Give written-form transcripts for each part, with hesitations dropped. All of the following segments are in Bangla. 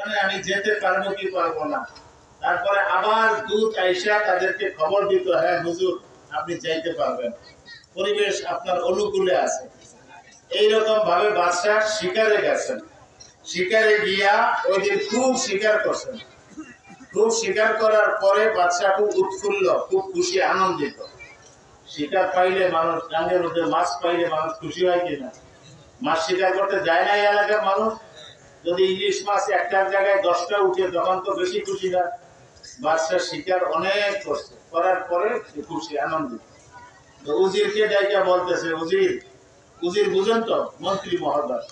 ওখানে আমি যেতে পারবো কি পারবো না। তারপরে আবার দূত আইসা তাদেরকে খবর দিত, হ্যাঁ হুজুর আপনি যাইতে পারবেন, পরিবেশ আপনার অনুকূলে আছে। এইরকম ভাবে বাদশাহ শিকারে গেছেন, শিকারে গিয়া ওই দিন খুব শিকার করছেন। খুব শিকার করার পরে বাদশাহ খুব উৎফুল্ল, খুব খুশি আনন্দিত। শিকার পাইলে মানুষ, গাঙ্গের মধ্যে মাছ পাইলে মানুষ খুশি হয় কিনা? মাছ শিকার করতে যায় না এই এলাকার মানুষ? যদি ইলিশ মাছ একটার জায়গায় 10টা উঠে তখন তো বেশি খুশি হয়। বাদশাহ শিকার অনেক করছে, করার পরে খুশি আনন্দিত। উজিরকে ডাইকা বলতেছে, উজির, উজির বুঝেন তো, মন্ত্রী মহোদয়,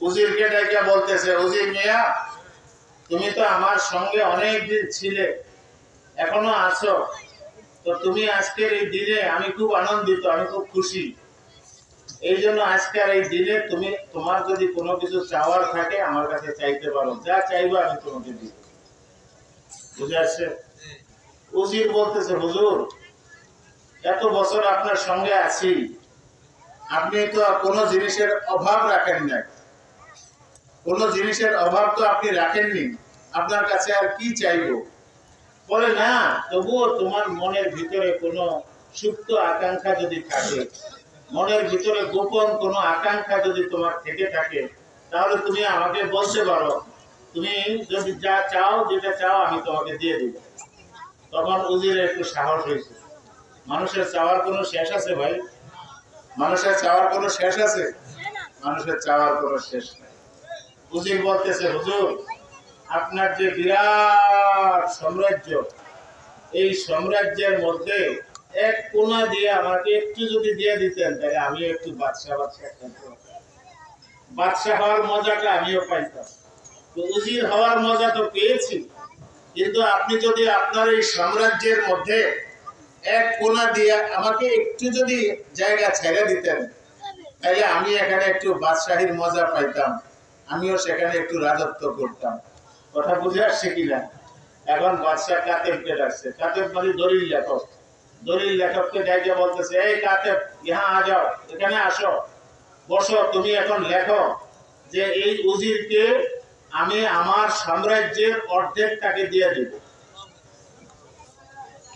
উজিরকে ডাইকা বলতেছে, উজির মিয়া তুমি তো আমার সঙ্গে অনেক দিন ছিলে, এখনো আছো, তো তুমি আজকের এই দিনে আমি খুব আনন্দিত, আমি খুব খুশি। এই জন্য আজকের এই দিনে তুমি তোমার যদি কোনো কিছু চাওয়ার থাকে আমার কাছে চাইতে পারো, যা চাইবো আমি তোমাকে দিব। বুঝে আসছে? উজির বলতেছে, হুজুর এত বছর আপনার সঙ্গে আছি, আপনি তো কোনো জিনিসের অভাব রাখেন না, কোনো জিনিসের অভাব তো আপনি রাখেননি, আপনার কাছে আর কি চাইবো? বলে না, তবুও তোমার মনের ভিতরে কোনো সুপ্ত আকাঙ্ক্ষা যদি থাকে, মনের ভিতরে গোপন কোনো আকাঙ্ক্ষা যদি তোমার থেকে থাকে, তাহলে তুমি আমাকে বলতে পারো, তুমি যদি যা চাও, যেটা চাও আমি তোমাকে দিয়ে দিব। তখন উজিরের একটু সাহস হয়েছে। মানুষের চাওয়ার কোনো শেষ আছে ভাই? মানুষের চাওয়ার কোনো শেষ আছে? মানুষের চাওয়ার কোনো শেষ নাই। উজির বলতেছে, হুজুর আপনার যে বিরাট সাম্রাজ্য, এই সাম্রাজ্যের মধ্যে এক কোণা দিয়ে আমাকে একটু যদি দিয়ে দিতেন, তাহলে আমি একটু বাদশাহ বাদশাহ হওয়ার মজাটা আমিও পাইতাম। তো উজির হওয়ার মজা তো পেয়েছি, কিন্তু আপনি যদি আপনার এই সাম্রাজ্যের মধ্যে এক কোণা দিয়ে আমাকে একটু যদি জায়গা ছেড়ে দিতেন, তাহলে আমি এখানে একটু বাদশাহীর মজা পাইতাম, আমিও সেখানে একটু রাজত্ব করতাম। কথা বুঝে আসছে কিনা? এখন বাদশাহ কাতেবকে ডাকছে, কাতেব মানে দলিল লেখক, দলিল লেখককে ডাইকে বলতেছে, এই কাতেব ইহা আ যাও, এখানে আসো, বসো, তুমি এখন লেখো যে এই উজিরকে আমি আমার সাম্রাজ্যের অর্ধেক তাকে দিয়ে দেব,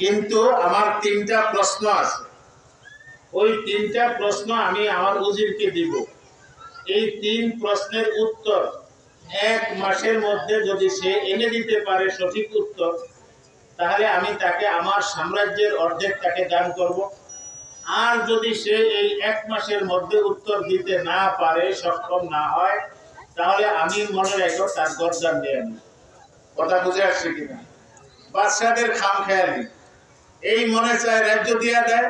কিন্তু আমার 3টা প্রশ্ন আছে, ওই 3টা প্রশ্ন আমি আমার উজিরকে দিব। এই 3 প্রশ্নের উত্তর 1 মাসের মধ্যে যদি সে এনে দিতে পারে সঠিক উত্তর, তাহলে আমি তাকে আমার সাম্রাজ্যের অর্ধেক তাকে দান করব। আর যদি সে এই 1 মাসের মধ্যে উত্তর দিতে না পারে, সক্ষম না হয়, তাহলে আমি মনে রাখো তার গর্দান নিয়ে আনি। কথা বুঝে আসছে কিনা? বাদশাদের খাম খেয়ালি, এই মনে চায় রাজ্য দিয়া দেয়,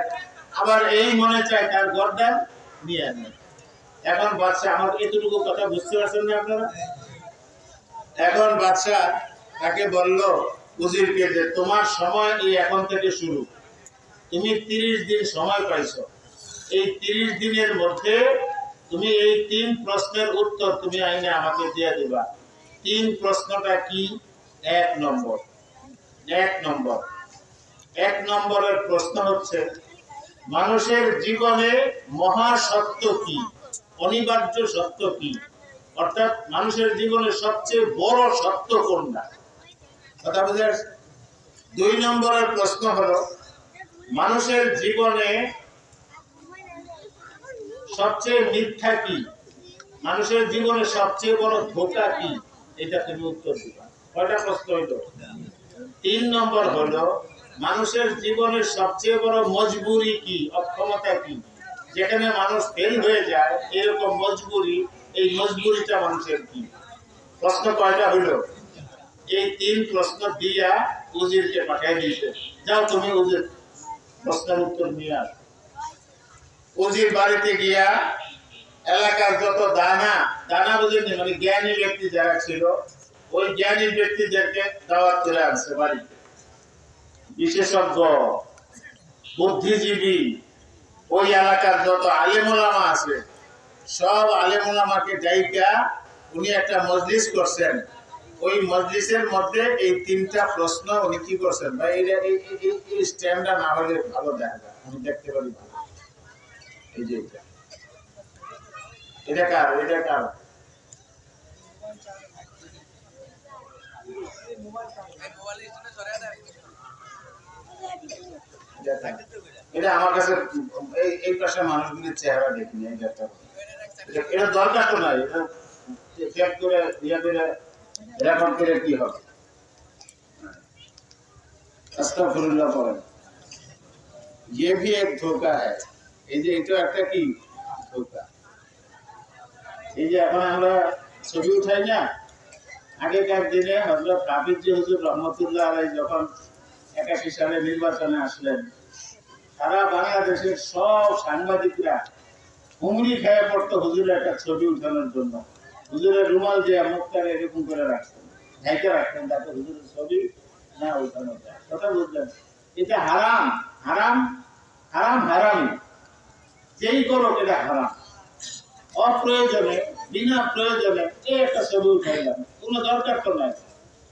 আবার এই মনে চায় তার গর্দান নিয়ে আনে। এখন বাদশাহ, আমার এতটুকু কথা বুঝতে পারছেন না আপনারা? এখন বাদশাহ তাকে বলল উজিরকে যে তোমার সময় এই এখন থেকে শুরু, তুমি 30 দিন সময় পাইছো, এই 30 দিনের মধ্যে তুমি এই 3 প্রশ্নের উত্তর তুমি আইনে আমাকে দিয়ে দিবা। 3 প্রশ্নটা কি? 1 নম্বর, 1 নম্বরের প্রশ্ন হচ্ছে, মানুষের জীবনে মহা সত্য কি, অনিবার্য সত্য কি, অর্থাৎ মানুষের জীবনে সবচেয়ে বড় সত্য কোনটা? কথা বুঝে আসছে? 2 নম্বরের প্রশ্ন হলো, মানুষের জীবনে সবচেয়ে মিথ্যা কি, মানুষের জীবনে সবচেয়ে বড় ধোঁকা কি, এটা তুমি উত্তর দিবা। কয়টা প্রশ্ন হইল? 3 নম্বর হলো, মানুষের জীবনের সবচেয়ে বড় মজবুরি কি, অক্ষমতা কি, যেখানে মানুষ ফেল হয়ে যায়, এরকম মজবুরি, এই মজবুরিটা মানুষের কি? প্রশ্ন কয়টা হইল? এই 3 প্রশ্ন দিয়া উজিরকে পাঠিয়ে দিয়েছে, যাও তুমি উজির প্রশ্নের উত্তর নিয়ে আস। উজির বাড়িতে গিয়া এলাকার যত দানা বুঝেনি, মানে জ্ঞানী ব্যক্তি যারা ছিল, ওই জ্ঞানী ব্যক্তিদেরকে দাওয়াত করে আনছে বাড়িতে। বিশেষজ্ঞ, বুদ্ধিজীবী, ওই এলাকার যত আলেম ওলামা আছে, সব আলেম ওলামাকে ডাইকা উনি একটা মজলিস করছেন। ওই মজলিসের মধ্যে এই 3টা প্রশ্ন উনি কি করছেন, ভাই এই স্ট্যান্ডটা না হলে ভালো দেখা যায়, আমি দেখতে পারি ভালো। এই যে এটা কার, এটা কার? এটা আমার কাছে এই পাশে মানুষগুলির চেহারা দেখিনি, এটা দরকার তো নাই, এটা চেক করে ইয়ে করে রেকর্ড করে কি হবে। আস্তাগফিরুল্লাহ পড়েন। ये भी एक धोखा है। এই যে এটা একটা কি ধোঁকা। এই যে এখন আমরা ছবি উঠাই না, আগেকার দিনে হযরত হাফিজ হুজুর রহমাতুল্লাহ আলাইহি যখন 81 সালে নির্বাচনে আসলেন, সারা বাংলাদেশের সব সাংবাদিকরা হুমড়ি খেয়ে পড়তো হুজুরের একটা ছবি উঠানোর জন্য। হুজুরের রুমাল দিয়ে মুখটাকে এরকম করে রাখতেন, ঢেকে রাখতেন, যাতে হুজুরের ছবি না উঠানো যায়। কথা বুঝলেন? এটা হারাম, হারাম, হারাম, হারামি। যেই করো এটা হারাম। অপ্রয়োজনে, বিনা প্রয়োজনে এই একটা ছবি উঠাইলাম, কোনো দরকার তো নাই।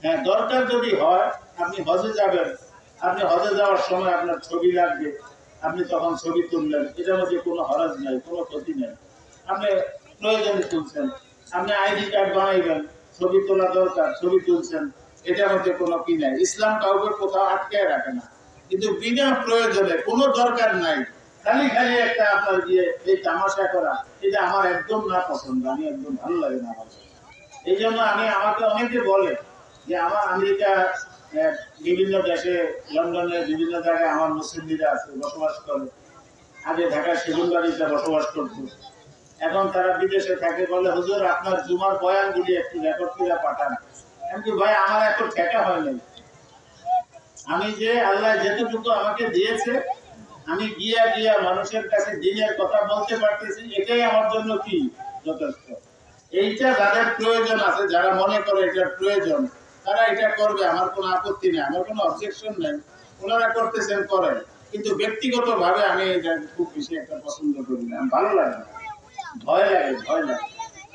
হ্যাঁ, দরকার যদি হয়, আপনি হজে যাবেন, আপনি হজে যাওয়ার সময় আপনার ছবি লাগবে, আপনি তখন ছবি তুললেন, এটার মধ্যে কোনো হরজ নাই, কোনো ক্ষতি নেই। আপনি প্রয়োজনে তুলছেন, আপনি আইডি কার্ড বানাইবেন, ছবি তোলা দরকার, ছবি তুলছেন, এটার মধ্যে কোনো কি নাই। ইসলাম কাউকে কোথাও আটকে রাখে না, কিন্তু বিনা প্রয়োজনে কোনো দরকার নাই খালি খালি একটা আপনার দিয়ে এই তামাশা করা, এটা আমার একদম না পছন্দ, আমি একদম ভালো লাগে না আমার। এই জন্য আমাকে অনেকে বলে যে আমার আমেরিকা, বিভিন্ন দেশে, লন্ডনে বিভিন্ন জায়গায় আমার মুসলিমরা আছে, বসবাস করে। আগে ঢাকা সেগুনবাড়িতে বসবাস করত, এখন তারা বিদেশে থাকে। বলে হুজুর আপনার জুমার বয়ানগুলি একটু রেকর্ড করে পাঠান। এমনকি ভাই আমার এখন ঠেকা হয় নাই, আমি যে আল্লাহ যেটুকু আমাকে দিয়েছে, আমি গিয়া গিয়া মানুষের কাছে দিনের কথা বলতে পারতেছি, এটাই আমার জন্য কি যথেষ্ট। এইটা যাদের প্রয়োজন আছে, যারা মনে করে এটা প্রয়োজন, তারা এটা করবে, আমার কোনো আপত্তি নেই, আমার কোনো অবজেকশন নেই। ওনারা করতেছেন করেন, কিন্তু ব্যক্তিগত ভাবে আমি এটা খুব বেশি একটা পছন্দ করি না, ভালো লাগে না, ভয় লাগে, ভয় লাগে।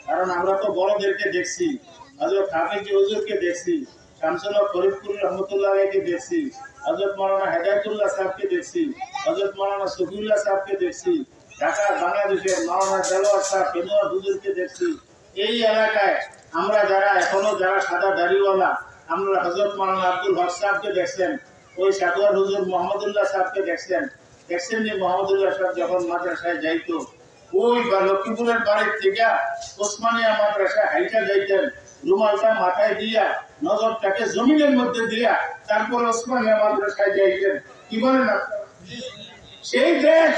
কারণ আমরা তো বড়দেরকে দেখছি, হযরত হাফিজ হুজুরকে দেখছি, শামসুল হক ফরিদপুর রহমতুল্লাহ আলাইহিকে দেখছি, হযরত মাওলানা হেদায়েতুল্লাহ সাহেবকে দেখছি, হযরত মাওলানা সফিউল্লাহ সাহেবকে দেখছি, ঢাকা বাংলাদেশের মাওলানা দেলোয়ার সাহেব বেনোয়ার হুজুরকে দেখছি। এই এলাকায় আমরা যারা এখনো যারা সাদা দাড়িওয়ালা, আমরা হযরত মাওলানা আব্দুল হক সাহেবকে দেখছেন, ওই সাদওয়ার হুজুর মোহাম্মদুল্লাহ সাহেবকে দেখছেন যে মোহাম্মদুল্লাহ সাহেব যখন মাদ্রাসায় যাইতো, ওই বা লক্ষ্মীপুরের বাড়ির থেকে ওসমানিয়া মাদ্রাসায় হাইটা যাইতেন, রুমালটা মাথায় দিয়া, নজরটাকে জমিনের মধ্যে দিয়া, তারপর ওসমানিয়া মাদ্রাসায় যাইতেন। কি বলেন আপনারা? সেই দেশ,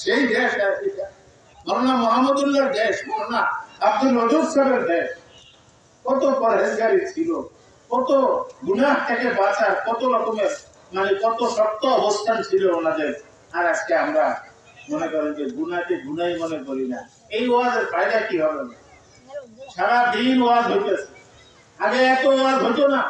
সেই দেশ মাওলানা মোহাম্মদুল্লাহর দেশ, মাওলানা আব্দুল ওয়াদুদ সাহেবের দেশ। কত পরহেজগারি ছিল, কত গুনাহ থেকে বাঁচার কত রকমের কত শক্ত অবস্থান ছিল ওনাদের। আর আজকে আমরা মনে করেন যে গুনাহকে গুনাই মনে করি না। এই ওয়াজের ফায়দা কি হবে? সারা দিন ওয়াজ হইতেছে, আগে এত ওয়াজ হতো না।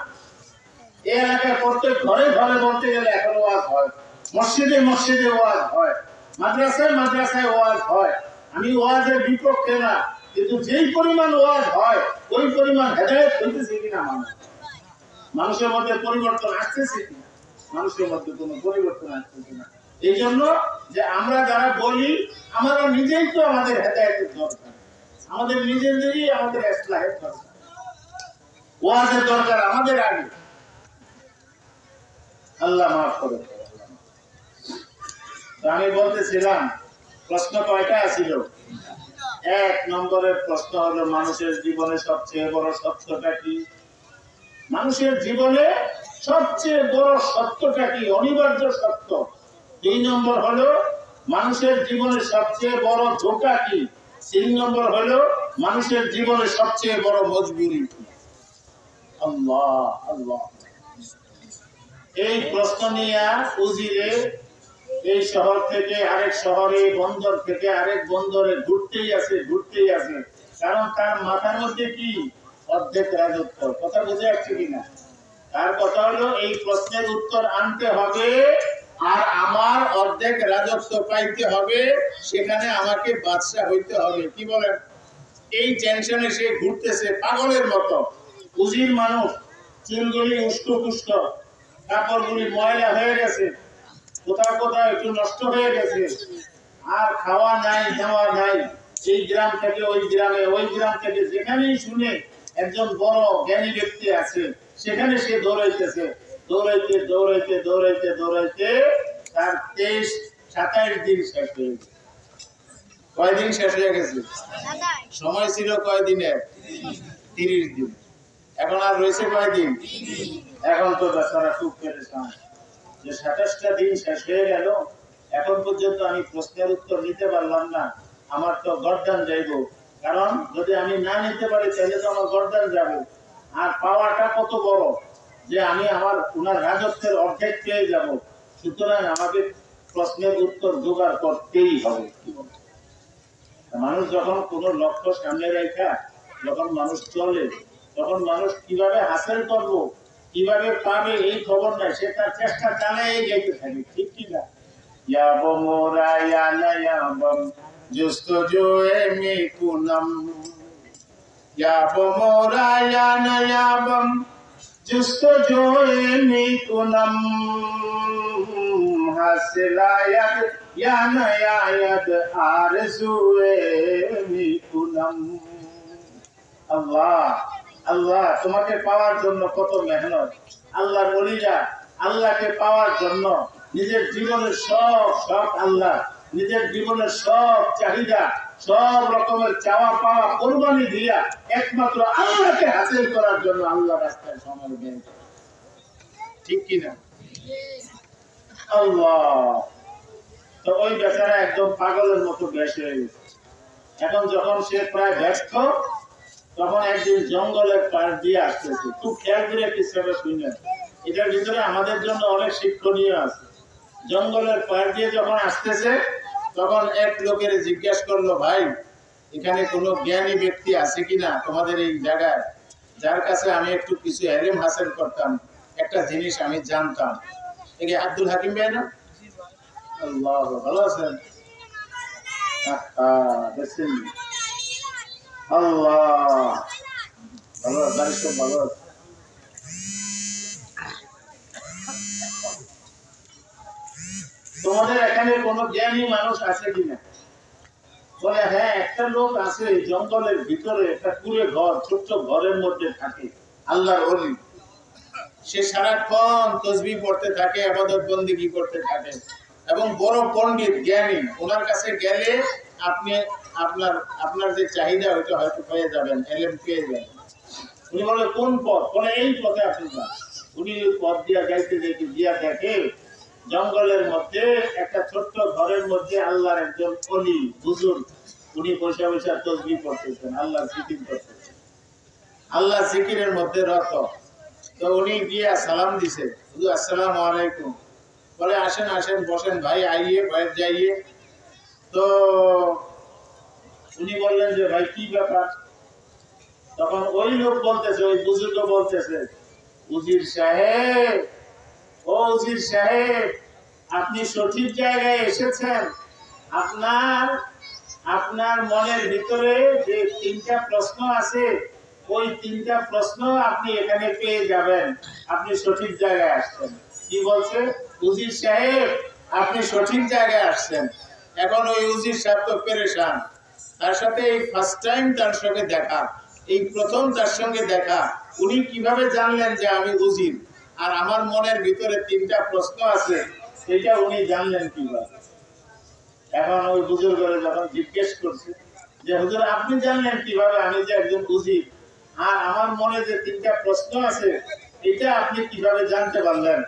এই এলাকায় প্রত্যেক ঘরে ঘরে বলতে গেলে এখন ওয়াজ হয়, মসজিদে মসজিদে ওয়াজ হয়, মাদ্রাসায় মাদ্রাসায় ওয়াজ হয়। আমি ওয়াজের বিপক্ষে না, কিন্তু যেই পরিমাণ ওয়াজ হয় ওই পরিমাণ হেদায়েত হইতেছে কিনা, মানুষের মধ্যে পরিবর্তন আসতেছে কিনা, মানুষের মধ্যে কোনো পরিবর্তন আসতেছে না। এই জন্য যে আমরা যারা বলি, আমরা নিজেই তো আমাদের হেদায়েতের দরকার, আমাদের নিজেদেরই আমাদের ইসলাহের দরকার, ওয়াজের দরকার আমাদের আগে। আল্লাহ মাফ করে। আমি বলতেছিলাম প্রশ্ন কয়টা ছিল? 1 নম্বরের প্রশ্ন হলো মানুষের জীবনে সবচেয়ে বড় সত্যটা কি? মানুষের জীবনে সবচেয়ে বড় সত্যটা কি? অনিবার্য সত্য। 2 নম্বর হলো মানুষের জীবনে সবচেয়ে বড় ধোঁকা কি? 3 নম্বর হলো মানুষের জীবনে সবচেয়ে বড় মজবুরি কি? আল্লাহ আল্লাহ। এই প্রশ্ন নিয়ে উজিরে এই শহর থেকে আরেক শহরে, বন্দর থেকে আরেক বন্দরে ঘুরতেই আছে। কারণ তার মাথার মধ্যে কি? অর্ধেক রাজত্ব। কথা বুঝে আসছে কিনা? তার কথা হলো এই প্রশ্নের উত্তর আনতে হবে, আর আমার অর্ধেক রাজত্ব পাইতে হবে, সেখানে আমাকে বাদশা হইতে হবে। কি বলেন? এই টেনশনে সে ঘুরতেছে পাগলের মতো। উজির মানুষ, চুলগুলি উস্কো পুস্কো, কাপড়গুলি ময়লা হয়ে গেছে, কোথাও কোথাও একটু নষ্ট হয়ে গেছে, আর খাওয়া নাই, নেওয়া নাই। এই গ্রাম থেকে ওই গ্রামে, ওই গ্রাম থেকে যেখানেই শুনে একজন বড় জ্ঞানী ব্যক্তি আছে, সেখানে সে দৌড়াইতেছে, দৌড়াইতে দৌড়াইতে দৌড়াইতে দৌড়াইতে তার 27 দিন শেষ হয়ে গেছে। কয়দিন শেষ হয়ে গেছে? সময় ছিল কয়দিনের? 30 দিন। এখন আর রয়েছে কয়দিন? এখন তো বেচারা খুব পেরেশান যে 27টা দিন শেষ হয়ে গেল, এখন পর্যন্ত আমি প্রশ্নের উত্তর নিতে পারলাম না, আমার তো গর্দান যাইব। কারণ যদি আমি না নিতে পারি তাহলে তো আমার গর্দান যাবে। আর পাওয়াটা কত বড় যে আমি আমার উনার রাজত্বের অর্ধেক পেয়ে যাব। সুতরাং আমাকে প্রশ্নের উত্তর জোগাড় করতেই হবে। মানুষ যখন কোন লক্ষ্য সামনে রেখা যখন মানুষ চলে, তখন মানুষ কিভাবে হাসিল করব, কিভাবে পাবে এই খবর নাই, সে তার চেষ্টা চালিয়ে যেতে থাকে। ঠিক কি না? আল্লাহ আল্লাহ তোমাকে পাওয়ার জন্য কত মেহনত। আল্লাহর ওলিরা আল্লাহকে পাওয়ার জন্য নিজের জীবনের সব শখ, আল্লাহ নিজের জীবনের সব চাহিদা, সব রকমের চাওয়া পাওয়া কোরবানি দিয়া একমাত্র আল্লাহকে হাসিল করার জন্য আল্লাহ রাস্তায় সময় দেন। ঠিক কিনা? আল্লাহ। তো ওই বেচারা একদম পাগলের মতো বেশ হয়ে গেছে। এখন যখন সে প্রায় ব্যস্ত, তখন একদিন জঙ্গলের পাশ দিয়ে আসতেছে। খুব খেয়াল করে একটি সেবা শুনলেন, এটার ভিতরে আমাদের জন্য অনেক শিক্ষণীয় আছে। জঙ্গলের পাশ দিয়ে যখন আসতেছে, তখন এক লোকের জিজ্ঞাসা করলো, ভাই এখানে কোনো জ্ঞানী ব্যক্তি আছে কিনা তোমাদের এই জায়গায়, যার কাছে আমি একটু কিছু এলেম হাসিল করতাম, একটা জিনিস আমি জানতাম। একে আব্দুল হাকিম ভাই না? আল্লাহ, ভালো আছেন? আল্লাহ ভালো আছে, ভালো আছে। তোমাদের এখানে কোন জ্ঞানী মানুষ আছে কিনা? বলে হ্যাঁ, একটা লোক আছে জঙ্গলের ভিতরে, একটা কুড়ে ঘর, ছোট্ট ঘরের মধ্যে থাকে, আল্লাহর ওলি। সে সারাক্ষণ তাসবিহ পড়তে থাকে, ইবাদত বন্দেগী করতে থাকে এবং বড় পণ্ডিত জ্ঞানী। ওনার কাছে গেলে আপনি আপনার যে চাহিদা ওইটা হয়তো পেয়ে যাবেন, এলেম পেয়ে যাবেন। উনি বলে কোন পথ? বলে এই পথে আপনি যান। উনি পথ দিয়া যাইতে যাইতে দিয়া দেখে জঙ্গলের মধ্যে একটা ছোট্ট ঘরের মধ্যে আল্লাহর একজন ওলি বুজুর্গ, উনি বসে বসে তাসবিহ পড়তেছেন, আল্লাহর জিকির করতেছেন, আল্লাহ জিকিরের মধ্যে রত। তো উনি গিয়ে সালাম দিছে, হুজুর আসসালামু আলাইকুম। বলে আসেন আসেন, বসেন ভাই, আইয়ে বাইরে যাইয়ে। তো উনি বললেন যে ভাই কি ব্যাপার? তখন ওই লোক বলতেছে, ওই বুজুর্গ বলতেছে, উজির সাহেব, ও উজির সাহেব, আপনি সঠিক জায়গায় এসেছেন। আপনার মনের ভিতরে যে 3টা প্রশ্ন আছে, ওই 3টা প্রশ্ন আপনি এখানে পেয়ে যাবেন। আপনি সঠিক জায়গায় আসছেন। কি বলছে? উজির সাহেব আপনি সঠিক জায়গায় আসছেন। এখন ওই উজির সাহেব তো পেরেশান, তার সাথে এই ফার্স্ট টাইম তার সঙ্গে দেখা, এই প্রথম তার সঙ্গে দেখা। উনি কিভাবে জানলেন যে আমি উজির আর আমার মনের ভিতরে 3টা প্রশ্ন আছে, সেটা উনি জানলেন কিভাবে? এখন ওই বুজুর্গরা যখন জিজ্ঞেস করছে যে হুজুর আপনি জানলেন কিভাবে আমি যে একজন উজির আর আমার মনে যে 3টা প্রশ্ন আছে, এটা আপনি কিভাবে জানতে পারলেন?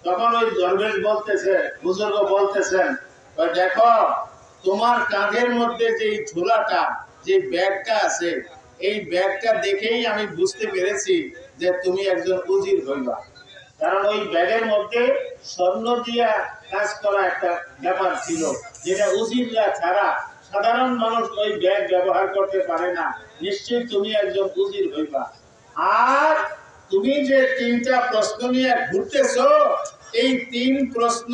তখন ওই দরবেশ বলতেছে, বুজুর্গ বলতেছেন, দেখো তোমার কাঁধের মধ্যে যে ঝোলাটা, যে ব্যাগটা আছে, এই ব্যাগটা দেখেই আমি বুঝতে পেরেছি যে তুমি একজন উজির হইবা। কারণ ওই ব্যাগের মধ্যে স্বর্ণ দিয়া কাজ করা একটা ব্যাপার ছিল, যেটা উজিররা ছাড়া সাধারণ মানুষ ওই ব্যাগ ব্যবহার করতে পারে না। নিশ্চয়ই তুমি একজন উজির হইবা। আর তুমি যে 3টা প্রশ্ন নিয়ে ঘুরতেছো, এই 3 প্রশ্ন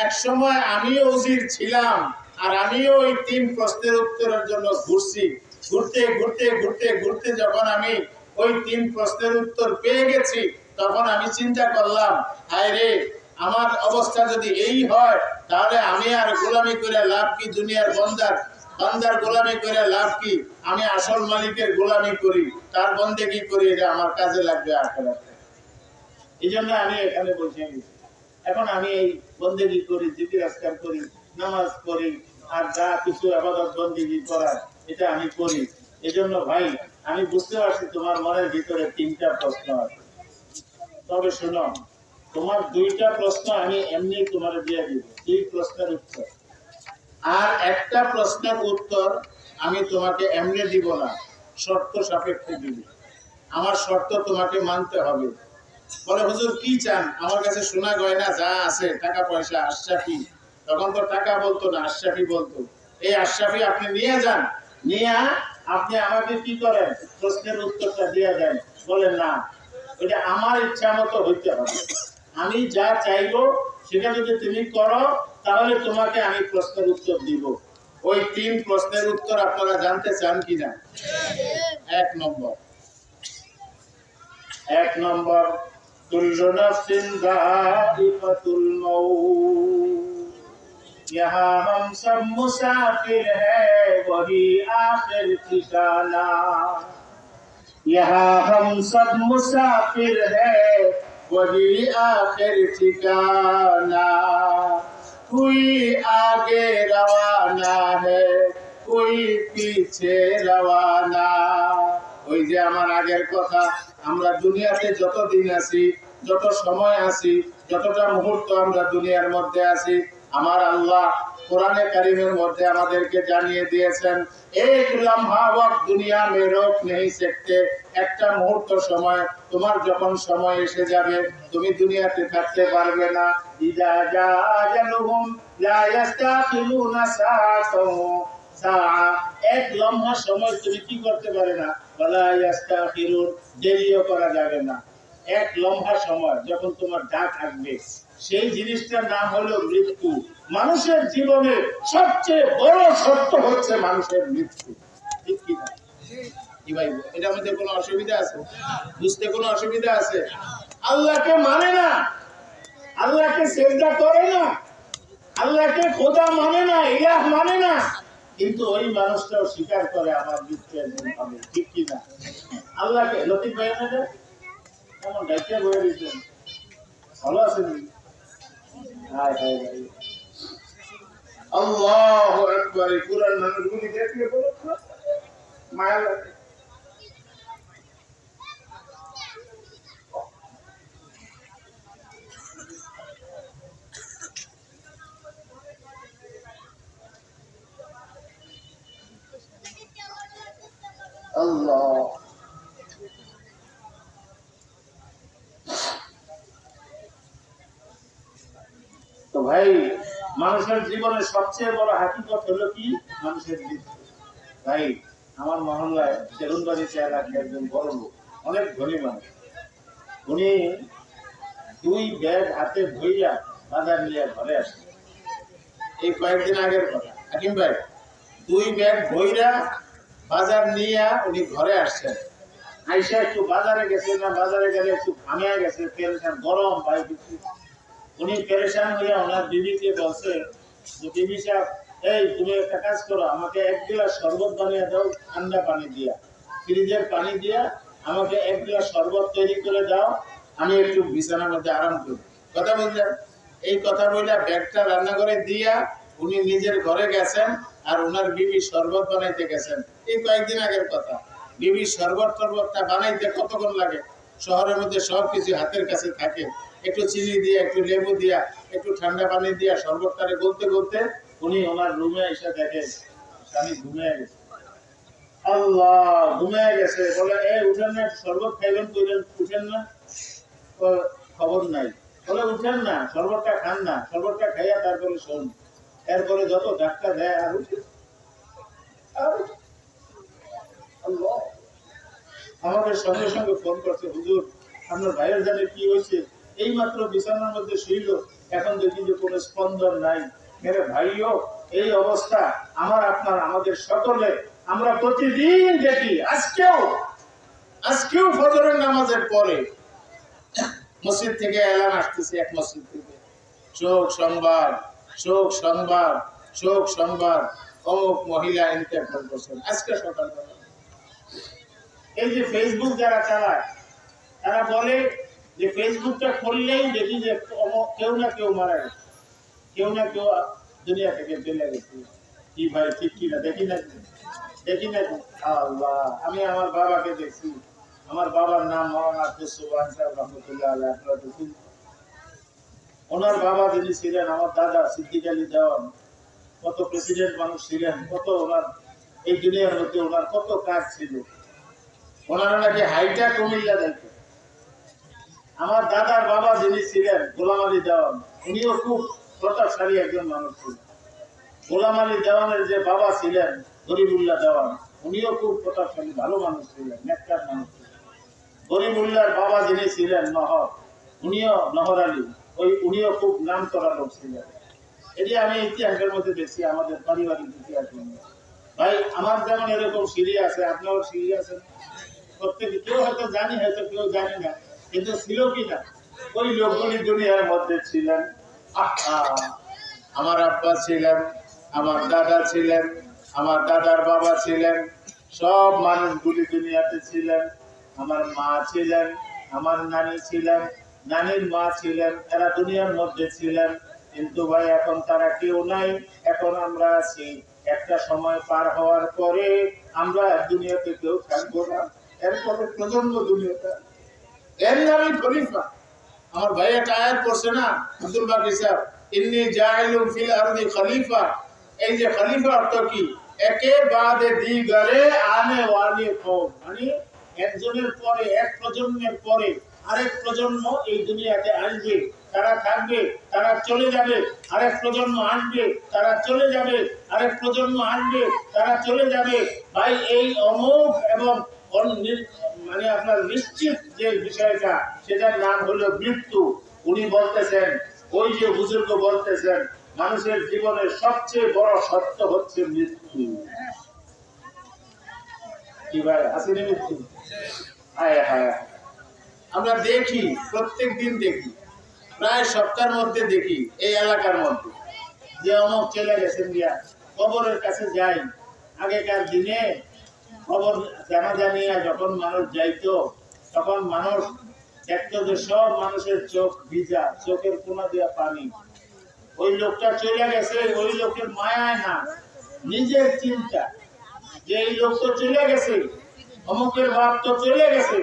এক সময় আমিও উজির ছিলাম, আর আমিও ওই 3 প্রশ্নের উত্তরের জন্য ঘুরছি। ঘুরতে ঘুরতে ঘুরতে ঘুরতে যখন আমি ওই 3 প্রশ্নের উত্তর পেয়ে গেছি, তখন আমি চিন্তা করলাম, হায় রে, আমার অবস্থা যদি এই হয়, তাহলে আমি আর গোলামি করে লাভ কি? দুনিয়ার বন্দার বান্দার গোলামি করে লাভ কি? আমি আসল মালিকের গোলামি করি, তার বন্দেগী করি, এটা আমার কাজে লাগবে আখিরাতে। এই জন্য আমি এখানে বসে গেছি। এখন আমি এই বন্দেগী করি, জিকির আজকার করি, নামাজ পড়ি, আর যা কিছু ইবাদত বন্দেগী করার এটা আমি করি। এই জন্য ভাই আমি বুঝতে পারছি তোমার মনের ভিতরে 3টা প্রশ্ন আছে। তবে শোনো, তোমার 2টা প্রশ্ন আমি এমনি তোমার দিয়ে দিব, 2 প্রশ্নের উত্তর। আর একটা প্রশ্নের উত্তর আমি তোমাকে এমনি দিব না, শর্ত সাপেক্ষে দিব। আমার শর্ত তোমাকে মানতে হবে। বলে হুজুর কি চান? আমার কাছে সোনা গয়না যা আছে, টাকা পয়সা, আশরাফি, তখন তো টাকা বলতো না, আশরাফি বলতো। এই আশরাফি আপনি নিয়ে যান, নিয়ে আপনি আমাকে কি করেন? প্রশ্নের উত্তরটা দিয়ে দেন। বলেন না, এটা আমার ইচ্ছা মতো হইতে হবে। আমি যা চাইবো সেটা যদি তুমি করো, তাহলে তোমাকে আমি প্রশ্নের উত্তর দিব। ওই 3 প্রশ্নের উত্তর আপনারা জানতে চান কিনা? 1 নম্বর, कुल्लु नफ्सिन ज़ाइक़तुल मौत, यहाँ हम सब मुसाफिर हैं, वही आखिर ठिकाना। यहाँ हम सब मुसाफिर हैं, वही आखिर ठिकाना। कोई आगे रवाना है, कोई पीछे रवाना। ওই যে আমার আগের কথা, আমরা দুনিয়াতে যতদিন আছি, যত সময় আছি, যতটা মুহূর্ত আমরা দুনিয়ার মধ্যে আছি, আমার আল্লাহ কোরআনে কারিমের মধ্যে আমাদেরকে জানিয়ে দিয়েছেন, এক লম্হা ওয়াক্ত দুনিয়া মে রোক নেই सकते। একটা মুহূর্ত সময় তোমার যখন সময় এসে যাবে, তুমি দুনিয়াতে থাকতে পারবে না। ইজা জা আজালুহুম লা ইস্তাখিলুনা সাআতাও সাআ। এক লম্হা সময় তুমি কি করতে পারে না, ওয়ালা ইস্তাখিরুন, দেরিও করা যাবে না। এক লম্হা সময় যখন তোমার ডাক আসবে, সেই জিনিসটার নাম হলো মৃত্যু। মানুষের জীবনে সবচেয়ে বড় সত্য হচ্ছে মানুষের মৃত্যু। ঠিক কি না? কি ভাই, এটার মধ্যে কোনো অসুবিধা আছে? বুঝতে কোনো অসুবিধা আছে? আল্লাহকে মানে না, আল্লাহকে সিজদা করে না, আল্লাহকে খোদা মানে না, ইলাহ মানে না, কিন্তু ওই মানুষটাও স্বীকার করে আমার মৃত্যু একদিন হবে। ঠিক কি না? আল্লাহকে লতিফ ভাই না কেমন ডাইকে বলে দিচ্ছেন, ভালো আছেন? হায় হায় ভাই, আল্লাহু আকবার। কুরআন মানুষগুলি দেখলে বলো মায়া লাগে। আল্লাহ, তো ভাই মানুষের জীবনে সবচেয়ে বড় হাকিকত হলো কি? মানুষের মৃত্যু। ভাই আমার মহল্লায় সেগুনবাড়ি এলাকায় একজন বড় লোক, অনেক ধনী মানুষ, উনি 2 ব্যাগ হাতে ভইয়া বাজার নিয়ে ঘরে আসেন। এই কয়েকদিন আগের কথা, হাকিম ভাই, 2 ব্যাগ ভইরা বাজার নিয়ে উনি ঘরে আসছেন। আইসা একটু বাজারে গেছে, না বাজারে গেলে একটু ঘামিয়ে গেছে, পেরেশান, গরম ভাই কিছু। উনি পেরেশান হইয়া ওনার বিবিকে বলছে যে, বিবি সাহেব, এই তুমি একটা কাজ করো, আমাকে 1 গ্লাস শরবত বানিয়ে দাও, ঠান্ডা পানি দিয়া, ফ্রিজের পানি দিয়া আমাকে 1 গ্লাস শরবত তৈরি করে দাও, আমি একটু বিছানার মধ্যে আরাম করি। কথা বলছেন? এই কথা বলে ব্যাগটা রান্নাঘরে দিয়া উনি নিজের ঘরে গেছেন, আর ওনার বিবি শরবত বানাইতে গেছেন। এই কয়েকদিন আগের কথা। বিবি শরবতটা বানাইতে কতক্ষণ লাগে? শহরের মধ্যে সবকিছু হাতের কাছে থাকে, একটু চিনি দিয়ে, একটু লেবু দিয়া, একটু ঠান্ডা পানি দিয়া শরবতটারে গলতে গলতে উনি ওনার রুমে এসে দেখেন স্বামী ঘুমিয়ে গেছে। আল্লাহ, ঘুমিয়ে গেছে। বলে, এই উঠেন না, শরবত খাইবেন, কইলেন উঠেন না। খবর নাই। বলে, উঠেন না, শরবতটা খান না, শরবতটা খাইয়া তারপরে শোন। এরপরে যত ডাক্তার দেয় আর আমাদের সঙ্গে সঙ্গে ফোন করছে, হুজুর আপনার ভাইয়ের জানে কি হয়েছে, এই মাত্র বিছানার মধ্যে শুইল, এখন দেখি যে কোনো স্পন্দন নাই। মেরে ভাইও এই অবস্থা আমার আপনার আমাদের সকলে আমরা প্রতিদিন দেখি। আজকেও ফজরের নামাজের পরে মসজিদ থেকে এলান আসতেছে, এক মসজিদ থেকে, শোক সংবাদ, শোক সংবাদ, শোক সংবাদ। অমুক মহিলা ইন্তেকাল করছেন আজকে সকালবেলা। এই যে ফেসবুক যারা চালায় তারা বলে যে ফেসবুকটা খুললেই দেখি যে কেউ না কেউ মারা গেছে, কেউ না কেউ দুনিয়া থেকে চলে গেছে। কি ভাই ঠিক কিনা দেখি না? দেখি না? আল্লাহ, আমি আমার বাবাকে দেখছি। আমার বাবার নাম মৌলানা আব্দুস সুবহান সাহেব রহমতুল্লাহ আলাইহি। আপনারা তো চিনেন। ওনার বাবা যিনি ছিলেন আমার দাদা সিদ্দিক আলী দেওয়ান, কত প্রেসিডেন্ট মানুষ ছিলেন, কত ওনার এই দুনিয়ার মধ্যে ওনার কত কাজ ছিল। ওনারা নাকি হাইটা কুমিল্লা দেখে। আমার দাদার বাবা যিনি ছিলেন গোলাম আলী দেওয়ান, উনিও খুব প্রতাপশালী একজন মানুষ ছিলেন। গোলাম আলী দেওয়ানের যে বাবা ছিলেন গরিবুল্লাহ দেওয়ান, উনিও খুব প্রতাপশালী ভালো মানুষ ছিলেন, নেককার মানুষ ছিলেন। গরিবুল্লাহর বাবা যিনি ছিলেন নহর, উনিও নহর আলী, উনিও খুব নাম করা লোক ছিলেন। এটি আমি ইতিহাসের মধ্যে দেখছি, আমাদের পারিবারিক ইতিহাস। ভাই আমার যেমন এরকম সিঁড়ি আছে, আপনারও সিঁড়ি আছে। প্রত্যেকে কেউ হয়তো জানি, হয়তো কেউ জানি না, কিন্তু ছিল কিনা ওই লোকগুলি দুনিয়ার মধ্যে ছিলেন। আমার আব্বা ছিলেন, আমার দাদা ছিলেন, আমার দাদার বাবা ছিলেন, সব মানুষগুলি দুনিয়াতে ছিলেন। আমার মা ছিলেন, আমার নানি ছিলেন, নানির মা ছিলেন, এরা দুনিয়ার মধ্যে ছিলেন। কিন্তু ভাই এখন তারা কেউ নাই, এখন আমরা আছি। একটা সময় পার হওয়ার পরে আমরা দুনিয়াতে কেউ থাকবো না, এরপরে প্রজন্ম দুনিয়াটা, এর নামই খলিফা। আমার ভাই একটা আয়াত পড়ছে না আব্দুল বাকি সাহেব, ইন্নী জাইলুন ফিল আরদি খলিফা। এই যে খলিফা অর্থ কি? একে বাদে দিগারে আনে ওয়ালি কওম, মানে একজনের পরে, এক প্রজন্মের পরে আরেক প্রজন্ম এই দুনিয়াতে আসবে, তারা থাকবে, তারা চলে যাবে, আরেক প্রজন্ম আসবে, তারা চলে যাবে, আরেক প্রজন্ম আসবে, তারা চলে যাবে। ভাই এই অমোঘ এবং মানে আপনার নিশ্চিত যে বিষয়টা, সেটার নাম হলো মৃত্যু। উনি বলতেছেন, ওই যে বুজুর্গ বলতেছেন, মানুষের জীবনের সবচেয়ে বড় সত্য হচ্ছে মৃত্যু। কি ভাই আসেনি মৃত্যু? হায় হায়, আমরা দেখি, প্রত্যেক দিন দেখি, প্রায় সপ্তাহের মধ্যে দেখি এই এলাকার মধ্যে যে অমুক চলে গেছেন গিয়া, কবরের কাছে যাই। আগেকার দিনে খবর জানাজা নিয়ে যখন মানুষ যাইতো, তখন মানুষ দেখতো যে সব মানুষের চোখ ভিজা, চোখের কোনা দিয়া পানি। ওই লোকটা চলে গেছে, ওই লোকের মায়ায় না, নিজের চিন্তা যে এই লোক তো চলে গেছে, অমুকের বাপ তো চলে গেছে,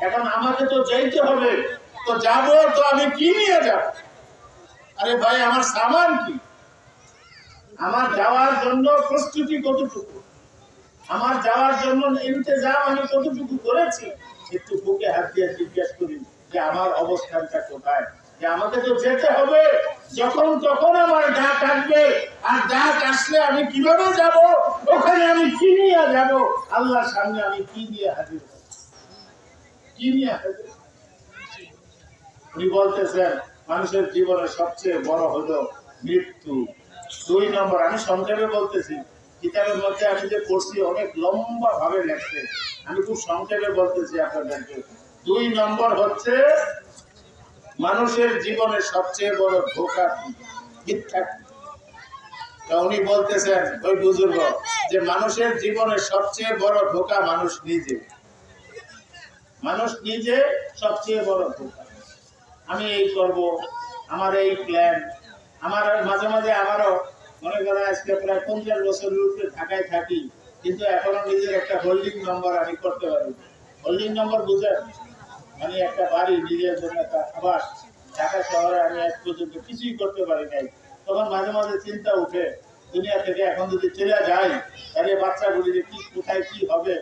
এখন আমাকে তো যাইতে হবে, তো যাবো তো আমি কি নিয়ে যাব? আরে ভাই আমার সামান কি? আমার যাওয়ার জন্য প্রস্তুতি কতটুকু? আমার যাওয়ার জন্য ইন্তজাম আমি কতটুকু করেছি? একটু বুকে হাত দিয়ে জিজ্ঞেস করি যে আমার অবস্থানটা কোথায়, যে আমাকে তো যেতে হবে। যখন তখন আমার ডাক আসবে, আর ডাক আসলে আমি কিভাবে যাব? ওখানে আমি কি নিয়ে যাব? আল্লাহর সামনে আমি কি নিয়ে হাজির হব? কি নিয়ে হাজির? উনি বলতেছেন মানুষের জীবনে সবচেয়ে বড় হলো মৃত্যু। 2 নম্বর, আমি সংক্ষেপে বলতেছি, কিতাবের মধ্যে আমি যে পড়ছি অনেক লম্বা ভাবে লেখছে, আমি খুব সংক্ষেপে বলতেছি আপনাদেরকে। 2 নম্বর হচ্ছে মানুষের জীবনে সবচেয়ে বড় ধোঁকা মিথ্যা। উনি বলতেছেন ওই বুজুর্গ যে মানুষের জীবনে সবচেয়ে বড় ধোঁকা মানুষ নিজে। মানুষ নিজে সবচেয়ে বড় ধোঁকা। আমি এই করব, আমার এই প্ল্যান, আমার মাঝে মাঝে আমারও মনে করেন আজকে প্রায় 50 বছরের উপরে ঢাকায় থাকি, কিন্তু এখনো নিজের একটা হোল্ডিং নম্বর আমি করতে পারি। হোল্ডিং নম্বর বুঝেন? মানে একটা বাড়ি, নিজের জন্য একটা আবাস। ঢাকা শহরে আমি আজ পর্যন্ত কিছুই করতে পারি নাই। তখন মাঝে মাঝে চিন্তা উঠে, দুনিয়া থেকে এখন যদি চলে যাই তাহলে বাচ্চাগুলি যে কি কোথায় কি হবে,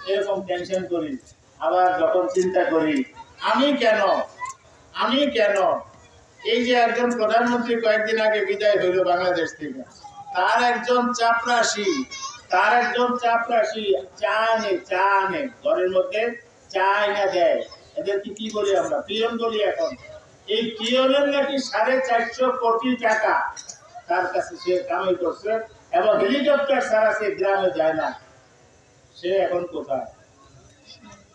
এরকম টেনশন করি। আবার যখন চিন্তা করি আমি কেন এই যে একজন প্রধানমন্ত্রী কয়েকদিন আগে বিদায় হইল বাংলাদেশ থেকে, তার একজন চাপরাশি চা আনে ঘরের মধ্যে, চা এনে দেয়। এদেরকে কি বলি আমরা? পিয়ন বলি এখন। এই পিয়নের নাকি 450 কোটি টাকা তার কাছে সে কামাই করছে, এবং হেলিকপ্টার ছাড়া সে গ্রামে যায় না। সে এখন কোথায়?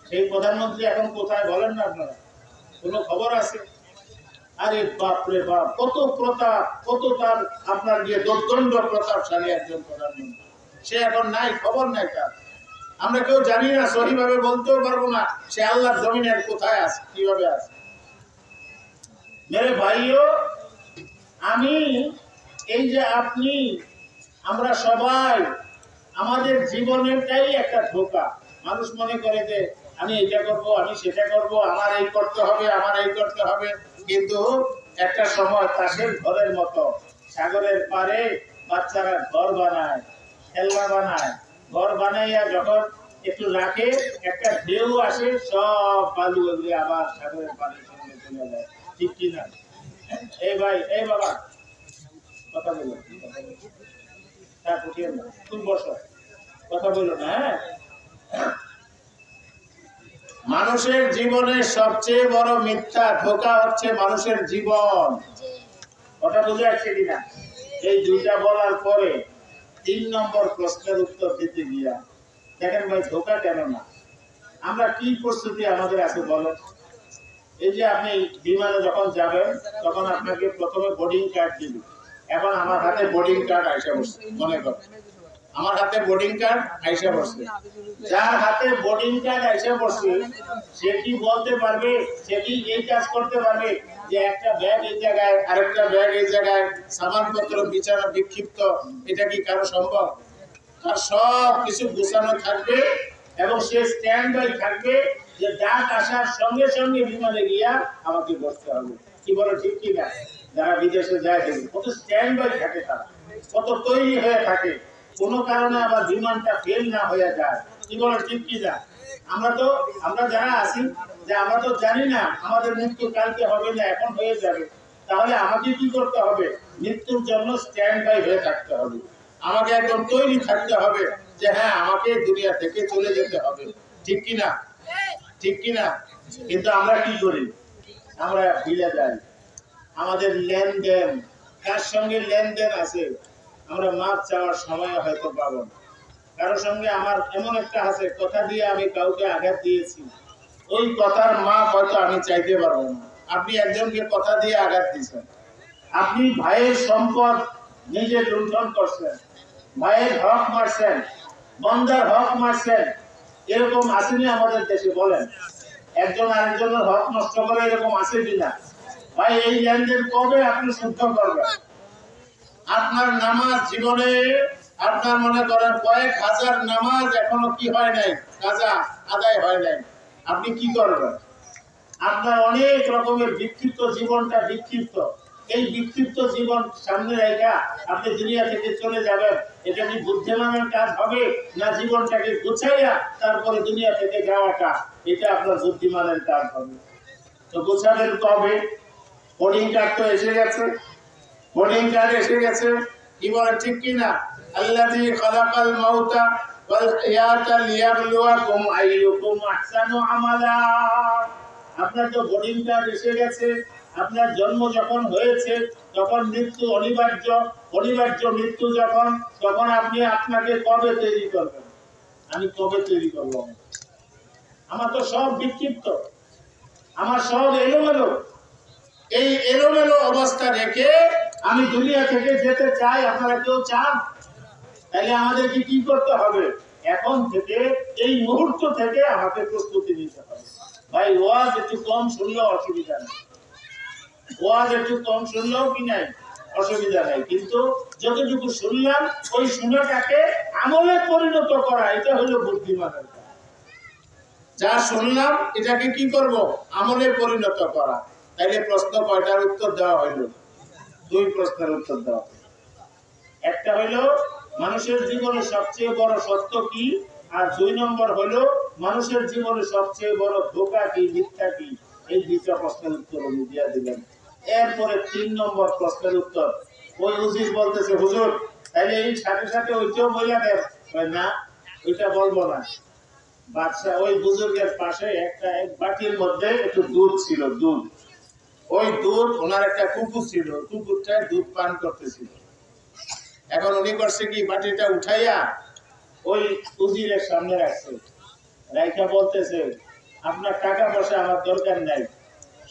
সেই প্রধানমন্ত্রী এখন কোথায় বলেন না আপনারা? কোনো খবর আছে? আরে বাপরে বাপ, কত প্রতাপ, কত তার আপনার গিয়ে দোর্দণ্ড প্রতাপশালী একজন প্রধানমন্ত্রী। সে এখন নাই, খবর নাই তার। আমরা কেউ জানি না, সহিভাবে বলতেও পারবো না সে আল্লাহর জমিনের কোথায় আছে, কিভাবে আছে। মেরে ভাইও, আমি এই যে আপনি, আমরা সবাই, আমাদের জীবনেরটাই একটা ধোঁকা। মানুষ মনে করে যে আমি এটা করব, আমি সেটা করব, আমার এই করতে হবে, আমার এই করতে হবে। কিন্তু একটা সময় তাসের ঘরের মতো সাগরের পারে বাচ্চারা ঘর বানায়, খেলনা বানায়, ঘর বানাইয়া যখন একটু রাখে, একটা ঢেউ আসে, সব বালু এগুলি আবার সাগরের পানির সঙ্গে চলে যায়। ঠিক কিনা? এই ভাই, এই বাবা, কথা বলো, হ্যাঁ উঠিয়ে না, তুমি বসো, কথা বলো না। হ্যাঁ, মানুষের জীবনে সবচেয়ে বড় মিথ্যা ধোঁকা হচ্ছে মানুষের জীবন। কথা বুঝে আসছে কিনা? এই দুইটা বলার পরে 3 নম্বর প্রশ্নের উত্তর দিতে গিয়া দেখেন ভাই, ধোঁকা কেন না, আমরা কি প্রস্তুতি আমাদের আছে বলো। এই যে আপনি বিমানে যখন যাবেন তখন আপনাকে প্রথমে বোর্ডিং কার্ড দিবে। এখন আমার হাতে বোর্ডিং কার্ড আইসা বসছে, মনে করো আমার হাতে বোর্ডিং কার্ড আইসা বসছে। যার হাতে বোর্ডিং কার্ড আইসা বসছে সে কি বলতে পারবে, সে কি এই কাজ করতে পারবে যে একটা ব্যাগ এই জায়গায়, আরেকটা ব্যাগ এই জায়গায়, সামানপত্র বিছানা বিক্ষিপ্ত, এটা কি কারো সম্ভব? তার সব কিছু গোছানো থাকবে এবং সে স্ট্যান্ড বাই থাকবে যে ডাক আসার সঙ্গে সঙ্গে বিমানে গিয়া আমাকে বসতে হবে। কি বলো, ঠিক কি না? যারা বিদেশে যায় দেখবে কত স্ট্যান্ড বাই থাকে, তারা কত তৈরি হয়ে থাকে, কোনো কারণে আবার বিমানটা ফেল না হয়ে যায়। কি বলো, ঠিক কি না? আমরা যারা আছি যে আমরা তো জানি না আমাদের মৃত্যু কালকে হবে না, এখন হয়ে যাবে। তাহলে আমাকে কি করতে হবে? মৃত্যুর জন্য স্ট্যান্ড বাই হয়ে থাকতে হবে। আমাকে একদম তৈরি থাকতে হবে যে হ্যাঁ, আমাকে দুনিয়া থেকে চলে যেতে হবে। ঠিক কি না? ঠিক কি না? কিন্তু আমরা কি করি? আমরা ভুলে যাই আমাদের লেনদেন, কার সঙ্গে লেনদেন আছে আমরা মাপ চাওয়ার সময় হয়তো পাবো না। কারোর সঙ্গে আমার এমন একটা আছে, কথা দিয়ে আমি কাউকে আঘাত দিয়েছি, ওই কথার মাপ হয়তো আমি চাইতে পারবো না। আপনি একজনকে কথা দিয়ে আঘাত দিয়েছেন, আপনি ভাইয়ের সম্পদ নিজে লুণ্ঠন করছেন, ভাইয়ের হক মারছেন, বন্দার হক মারছেন। এরকম আসেনি আমাদের দেশে? বলেন, একজন আরেকজনের হক নষ্ট করে এরকম আছে কিনা? ভাই, এই লেনদেন কবে আপনি শুদ্ধ করবেন? আপনার নামাজ জীবনে, আপনার মনে করেন কয়েক হাজার নামাজ এখনো কি হয় নাই, কাজা আদায় হয় নাই, আপনি কি করবেন? আপনার অনেক রকমের বিক্ষিপ্ত জীবনটা বিক্ষিপ্ত, এই বিক্ষিপ্ত জীবন সামনে রেখা আপনি দুনিয়া থেকে চলে যাবেন, এটা কি বুদ্ধিমানের কাজ হবে? না জীবনটাকে গুছাইয়া তারপরে দুনিয়া থেকে যাওয়াটা, এটা আপনার বুদ্ধিমানের কাজ হবে। তো গুছাবেন কবে? বোর্ডিং কার্ড তো এসে গেছে, বোর্ডিং কার্ড এসে গেছে। কি বলে, ঠিক কিনা? আল্লাযী খালাকাল মাউতা ওয়াল হায়াতা লিয়াবলুয়াকুম আইয়ুকুম আহসানু আমালা। আপনার তো বোর্ডিং কার্ড এসে গেছে। আপনার জন্ম যখন হয়েছে তখন মৃত্যু অনিবার্য, অনিবার্য মৃত্যু যখন, তখন আপনি আপনাকে কবে তৈরি করবেন? আমি কবে তৈরি করবো? আমার তো সব বিক্ষিপ্ত, আমার সব এলোমেলো। এই এলোমেলো অবস্থা রেখে আমি দুনিয়া থেকে যেতে চাই, আপনারা কেউ চান? তাহলে আমাদেরকে কি করতে হবে? এখন থেকে, এই মুহূর্ত থেকে আমাকে প্রস্তুতি নিতে হবে। ভাই, ওয়াজ একটু কম শুনলেও অসুবিধা নেই, ওয়াজ একটু কম শুনলেও কি নাই, অসুবিধা নাই। কিন্তু যতটুকু শুনলাম ওই শোনাটাকে আমলে পরিণত করা, এটা হলো বুদ্ধিমানের কাজ। যা শুনলাম এটাকে কি করব? আমলে পরিণত করা। তাইলে প্রশ্ন কয়টার উত্তর দেওয়া হইল? 2 প্রশ্নের উত্তর দেওয়া। একটা হইল মানুষের জীবনে সবচেয়ে বড় সত্য কি, আর 2 নম্বর হলো মানুষের জীবনে সবচেয়ে বড় ধোঁকা কি, মিথ্যা কি। এই 2টা প্রশ্নের উত্তর উনি দিয়ে দিলেন। এরপরে 3 নম্বর প্রশ্নের উত্তর ওই উজির বলতেছে, হুজুর তাইলে এই সাথে সাথে ওইটাও বইলা দেন। না, ওইটা বলবো না। বাদশাহ ওই বুজুর্গের পাশে এক বাটির মধ্যে একটু দুধ ছিল, দুধ। ওই দুধ, ওনার একটা কুকুর ছিল, কুকুরটা দুধ পান করতেছিল। এখন উনি করছে কি, বাটিটা উঠাইয়া ওই উজিরের সামনে রাখছে, রাইখা বলতেছে, আপনার টাকা পয়সা আমার দরকার নাই,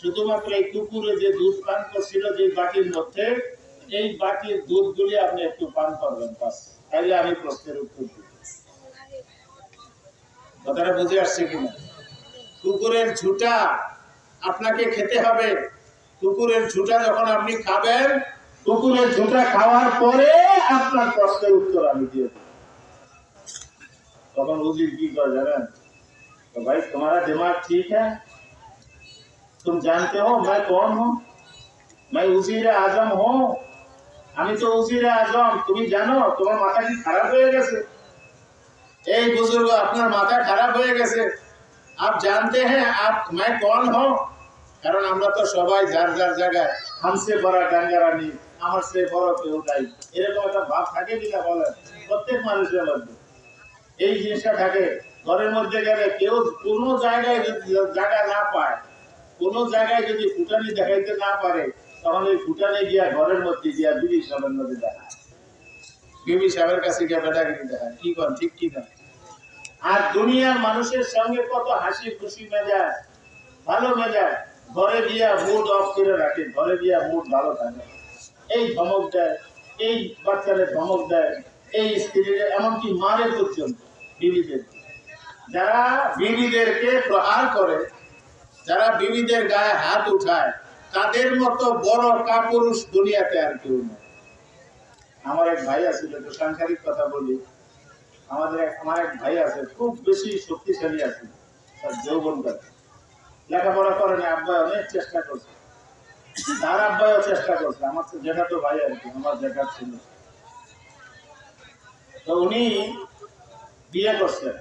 শুধুমাত্র এই কুকুরে যে দুধ পান করছিল যে বাটির মধ্যে, এই বাটির দুধগুলি আপনি একটু পান করবেন, বাস। তাইলে আমি প্রশ্নের উত্তর দিই। কথাটা বুঝে আসছে কিনা? কুকুরের ঝুঁটা আপনাকে খেতে হবে। কুকুরের ঝুঁটা যখন আপনি খাবেন, কুকুরের ঝুঁটা খাওয়ার পরে আপনার প্রশ্নের উত্তর আমি দিয়ে দেব। তখন উজির কি করে জানেন? तो भाई तुम्हारा दिमाग ठीक है, तुम जानते हो मैं कौन हूँ, मैं वजीर आजम हूँ, আমি তো वजीर आजम, তুমি জানো তোমার মাথা কি খারাপ হয়ে গেছে? এই বুজুর্গ আপনার মাথা খারাপ হয়ে গেছে। आप जानते हैं आप मैं कौन हूँ? কারণ আমরা তো সবাই যার যার জায়গায় হামসে বড় ডাঙ্গারানি, আমার সে বড় কেউ নাই, এরকম একটা ভাব থাকে কিনা বলেন? প্রত্যেক মানুষের মধ্যে এই জিনিসটা থাকে। ঘরের মধ্যে গেলে কেউ কোনো জায়গায় যদি জায়গা না পায়, কোনো জায়গায় যদি ফুটানি দেখাইতে না পারে, তখন ওই ফুটানি গিয়া ঘরের মধ্যে গিয়া বিবি সাহেবের মধ্যে দেখায়, বিবি সাহেবের কাছে গিয়া বেটাগিরি দেখায়। কি কর ঠিক কি না? আর দুনিয়ার মানুষের সঙ্গে কত হাসি খুশি মেজাজ, ভালো মেজাজ, ঘরে গিয়া মুড অফ করে রাখে, ঘরে গিয়া মুড ভালো থাকে। এই ধমক দেয়, এই বাচ্চাদের ধমক দেয়, এই স্ত্রীদের এমনকি মারে পর্যন্ত বিবিদের। যারা বিবিদেরকে প্রহার করে, যারা বিবিদের গায়ে হাত উঠায়, তাদের মতো বড় কাপুরুষ দুনিয়াতে আর কেউ নেই। আমার এক ভাই আছে, তো সাংসারিক কথা বলি, আমার এক ভাই আছে, খুব বেশি শক্তিশালী আছে, যৌবন কাছে লেখাপড়া করেনি, আব্বা অনেক চেষ্টা করছে, তার আব্বাও চেষ্টা করছে, আমার যেটা তো ভাই আর কি, আমার যেটা ছিল। তো উনি বিয়ে করছেন,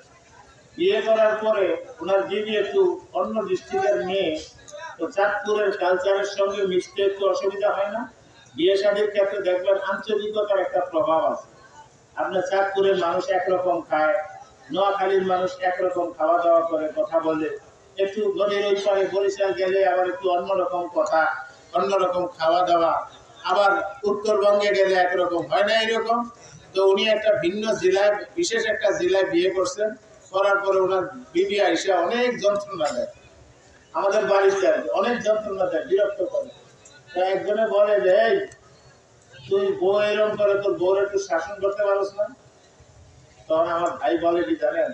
বিয়ে করার পরে ওনার বিবি একটু অন্য ডিস্ট্রিক্টের মেয়ে, তো চাঁদপুরের কালচারের সঙ্গে মিশতে একটু অসুবিধা হয় না? বিয়ে শাদীর ক্ষেত্রে দেখবেন আঞ্চলিকতার একটা প্রভাব আছে। আপনার চাঁদপুরের মানুষ একরকম খায়, নোয়াখালীর মানুষ একরকম খাওয়া দাওয়া করে, কথা বলে, একটু নদীর ওই পারে বরিশাল গেলে আবার একটু অন্যরকম কথা, অন্যরকম খাওয়া দাওয়া, আবার উত্তরবঙ্গে গেলে একরকম হয় না এরকম। তো উনি একটা ভিন্ন জেলায়, বিশেষ একটা জেলায় বিয়ে করছেন, করার পরে ওনার বিবি আইসা অনেক যন্ত্রণা দেয়, আমাদের বাড়িতে অনেক যন্ত্রণা দেয়, বিরক্ত করে। তো একজনে বলে যে এই তুই বউ এরকম করে, তোর বউর একটু শাসন করতে পারছ না? তখন আমার ভাই বলে কি জানেন,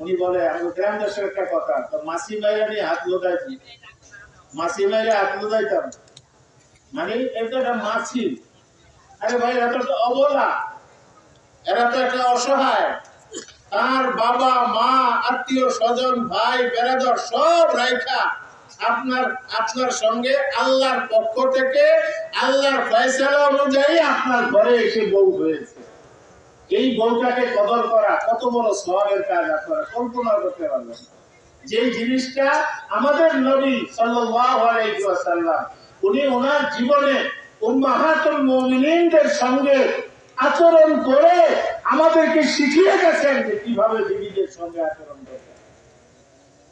উনি বলে আমি গ্রাম দেশের একটা কথা, তো মাসি মাইরা নিয়ে হাত লোদাইছি, মাসি মাইরা হাত লোদাইতাম, মানে এটা একটা মাছি। আরে ভাই এরা তো অবলা, এরা তো একটা অসহায়, তার বাবা মা আত্মীয় স্বজন ভাই বেরাদর সব রাইখা আপনার সঙ্গে আল্লাহর পক্ষ থেকে আল্লাহর ফয়সালা অনুযায়ী আপনার ঘরে এসে বউ হয়েছে। এই বউটাকে কদর করা কত বড় সওয়াবের কাজ, আপনারা কল্পনা করতে পারবেন। যে জিনিসটা আমাদের নবী সাল্লাল্লাহু আলাইহি ওয়াসাল্লাম উনি ওনার জীবনে উম্মাহাতুল মুমিনিনদের সঙ্গে আচরণ করে আমাদেরকে শিখিয়ে গেছেন যে কিভাবে বিবিদের সঙ্গে আচরণ করতে।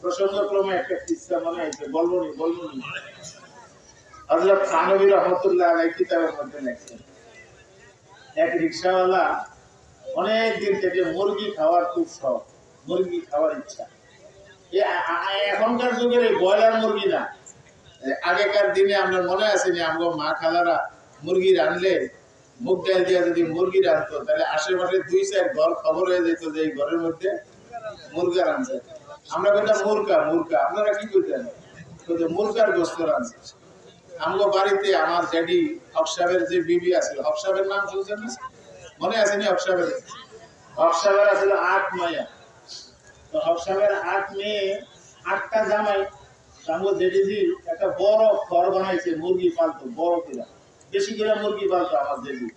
প্রসঙ্গক্রমে একটা কিসসা মনে হয়েছে, বলবো নি হযরত থানভী রাহমাতুল্লাহ আলাইহি কিতাবের মধ্যে লেখেন, এক রিকশাওয়ালা অনেক দিন থেকে মুরগি খাওয়ার খুব শখ, মুরগি খাওয়ার ইচ্ছা। এখনকার যুগের এই ব্রয়লার মুরগি না, আগেকার দিনে আপনার মনে আছে না, আমরা মা খালারা মুরগি রানলে মুগ ডাল দিয়ে যদি মুরগি রাখতো, তাহলে আশেপাশে 2-4 ঘর খবর হয়ে যেত যে এই ঘরের মধ্যে মুরগা রাঁধছে। আমরা বলতাম মুরগা, আপনারা কি করতেন? মুরগার গোস্ত রাঁধছে। আমগো বাড়িতে আমার ড্যাডি হক সাহেবের যে বিবি আছে, হক সাহেবের নাম শুনছেন না? মনে আছে নি? হক সাহেবের আসলে 8 মাইয়া, তো হক সাহেবের 8 মেয়ে 8টা জামাই। আমগো ড্যাডিজি একটা বড় ঘর বানাইছে, মুরগি পালতো, বড় করে বেশি করে মুরগি পালতো আমার ড্যাডি।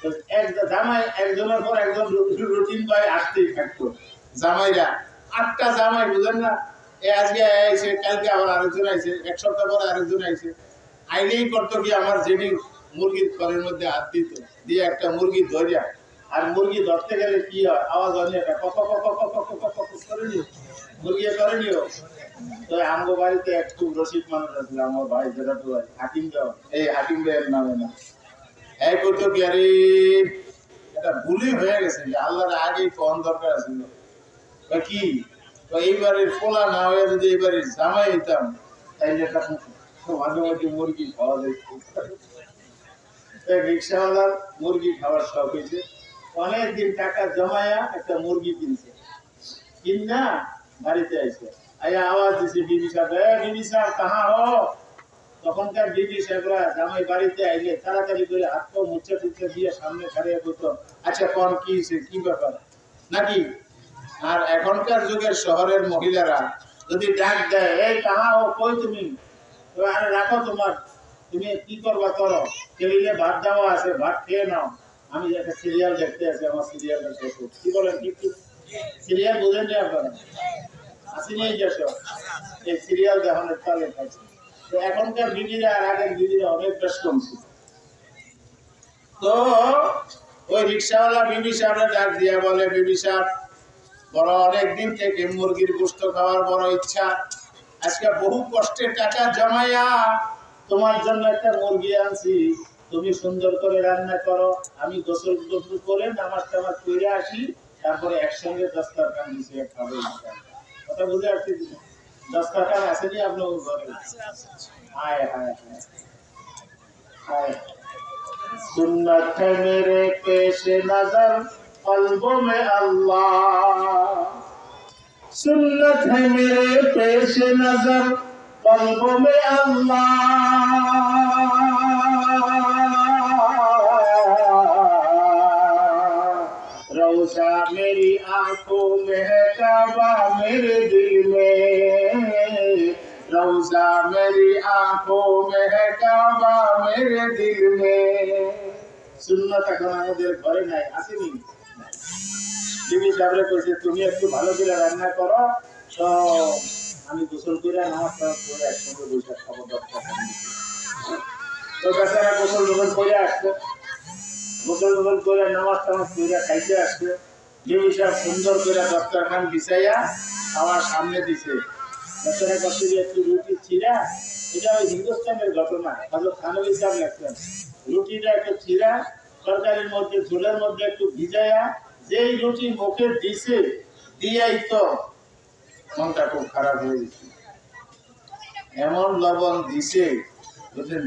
তো এক জামাই একজনের পর একজন রুটিন পায় আসতেই থাকতো জামাইরা, 8টা জামাই, বুঝলেন না? আজকে আইছে, কালকে আবার আরেকজন আইছে, এক সপ্তাহ পরে আরেকজন আইছে। আইলেই করতো কি, আমার জেডি মুরগির ঘরের মধ্যে হাত দিত, দিয়ে একটা মুরগি ধরিয়া, আর মুরগি ধরতে গেলে কি হয়, আওয়াজ হয় একটা কক কক কক কক কক কক করে নিও, মুরগি করে নিও। তো আমগো বাড়িতে একটু রসিদ মানুষ আছে, আমার ভাই যেটা তো ভাই হাকিম দেওয়া, এই হাকিম দেওয়ার নামে না, এই করতো কি, আরে এটা ভুলই হয়ে গেছে যে আল্লাহর আগেই ফোন দরকার ছিল কি, এইবারের ফোলা না হয়ে যদি এইবারের জামাই হইতাম, তাইলে মাঝে মাঝে মুরগি খাওয়া যায়। রিক্সাওয়ালার মুরগি খাওয়ার শখ হয়েছে, অনেকদিন টাকা জমায়া একটা মুরগি কিনছে, কিনা বাড়িতে আইছে, আয়া আওয়াজ দিছে বিবি সাহেব, বিবি সাহেব কাহা হো? তখনকার বিবি সাহেবরা জামাই বাড়িতে আইলে তাড়াতাড়ি করে হাত পা মুছে টুচ্ছে দিয়ে সামনে খাড়িয়ে বলতো, আচ্ছা কোন কি কি ব্যাপার নাকি? আর এখনকার যুগের শহরের মহিলারা যদি ডাক দেয়, এই কাহা হো, কই তুমি? আরে রাখো তোমার, তুমি কি করবা করো, টেবিলে ভাত দেওয়া আছে, ভাত খেয়ে নাও, আমি একটা সিরিয়াল দেখতে আছি, আমার সিরিয়ালটা শেষ হোক। কি বলেন, কি সিরিয়াল বুঝেন যে আপনারা আসেনি এই দেশে, এই সিরিয়াল দেখানোর তালে খাচ্ছে। তো এখনকার বিবিরা আর আগের বিবিরা অনেক বেশ কমছে। তো ওই রিক্সাওয়ালা বিবি সাহেবের ডাক দিয়া বলে, বিবি সাহেব বড় অনেকদিন থেকে মুরগির গোশত খাওয়ার বড় ইচ্ছা, আজকে বহু কষ্টে টাকা জমাইয়া তোমার জন্য একটা মুরগি আনছি, তুমি সুন্দর করে রান্না করো, আমি গোসল গোসল করে নামাজ টামাজ করে আসি, তারপরে একসঙ্গে দস্তরখান দিছি খাবো। কথা বুঝে আসছি? দস্তরখান আসেনি আপনার ঘরে? হায় হায় हाय सुन्नत है मेरे पेश नजर कल्बों में अल्लाह, सुन्नत है मेरे पेश नजर कल्बों में अल्लाह, रोजा मेरी आंखों में है काबा मेरे दिल में, रोजा मेरी आंखों में है काबा मेरे दिल में। সুন্নাত এখন আমাদের ঘরে নাই, আসেনি? বিবি সাহেবরে কইছে, তুমি একটু ভালো করে রান্না করো, তো আমি গোসল করে নামাজ টামাজ করে একসঙ্গে বসে খাবো। তো বেচারা গোসল টোসল করে আসছে, গোসল টোসল করে নামাজ টামাজ করে খাইতে আসছে। বিবি সাহেব সুন্দর করে দস্তরখান বিছাইয়া আমার সামনে দিছে। বেচারা কাছে একটু রুটি ছিঁড়া, এটা ওই হিন্দুস্তানের ঘটনা, হযরত থানভী সাহেব লেখছেন, রুটিটা একটু ছিঁড়া তরকারির মধ্যে ঝোলের মধ্যে একটু ভিজাইয়া যেই রুটি মুখে দিছে, দিয়াই তো মনটা খুব খারাপ হয়ে গেছে। এমন লবণ দিছে বুঝলেন,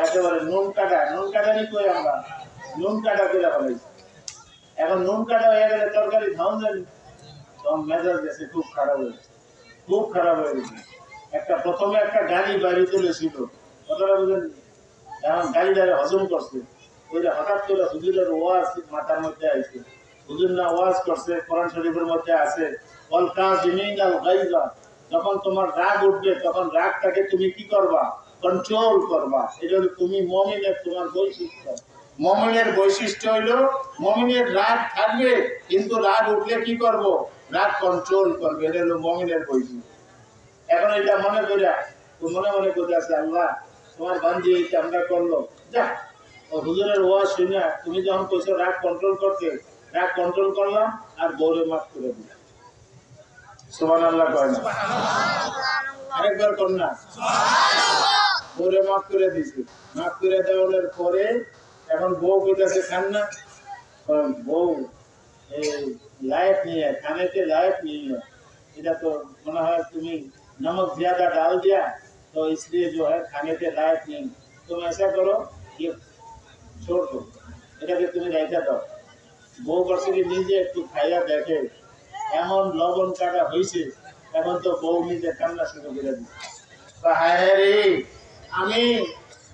একেবারে নুন কাটা নি কই আমরা, নুন কাটা করে ফেলাইছি। এখন নুন কাটা হয়ে গেলে তরকারি খাওয়া যাবে, তখন মেজাজ গেছে খুব খারাপ হয়েছে, খুব খারাপ হয়ে গেছে। প্রথমে একটা গাড়ি বাইরে চলেছিল, কথাটা বুঝলেন, এখন গাড়িটারে হজম করছে, ওইটা হঠাৎ করে হুজুরের ওয়াজ মাথার মধ্যে আইছে। হুজুর না ওয়াজ করছে, কোরআন শরীফের মধ্যে আছে, ওয়াল কাযিমিনাল গায়যা, যখন তোমার রাগ উঠবে তখন রাগটাকে তুমি কি করবা? কন্ট্রোল করবা। এটা হলো তুমি মুমিনের তোমার বৈশিষ্ট্য। মুমিনের বৈশিষ্ট্য হইলো মুমিনের রাগ থাকবে, কিন্তু রাগ উঠলে কি করব? রাগ কন্ট্রোল করবে। এটা হলো মুমিনের বৈশিষ্ট্য। এখন এটা মনে করে মনে মনে করে আছে, আল্লাহ তোমার বান্দি এই কামটা করলো, যা হুজুরের ওয়াজ শুনে তুমি যখন কইছো রাগ কন্ট্রোল করতে, রাগ কন্ট্রোল করলাম আর বউরে মাফ করে দিলাম। সুবহানাল্লাহ কয় না? আরেকবার কর না, বউরে মাফ করে দিছি। মাফ করে দেওয়ার পরে এখন বউ কইতাছে খান না, বউ এই লাইফ নিয়ে খানেতে লাইফ নিয়ে, এটা তো মনে হয় তুমি नमक ज्यादा डाल दिया तो इसलिए जो है खाने के लायक नहीं, तुम ऐसा करो ये छोड़ दो, এটাকে তুমি রেখে দাও। বউ বছরে নিজে একটু খাইয়া দেখে এমন লবণ কাটা হয়েছে, এখন তো বউ নিজে কান্না শুরু করে দিচ্ছে, হায় রে আমি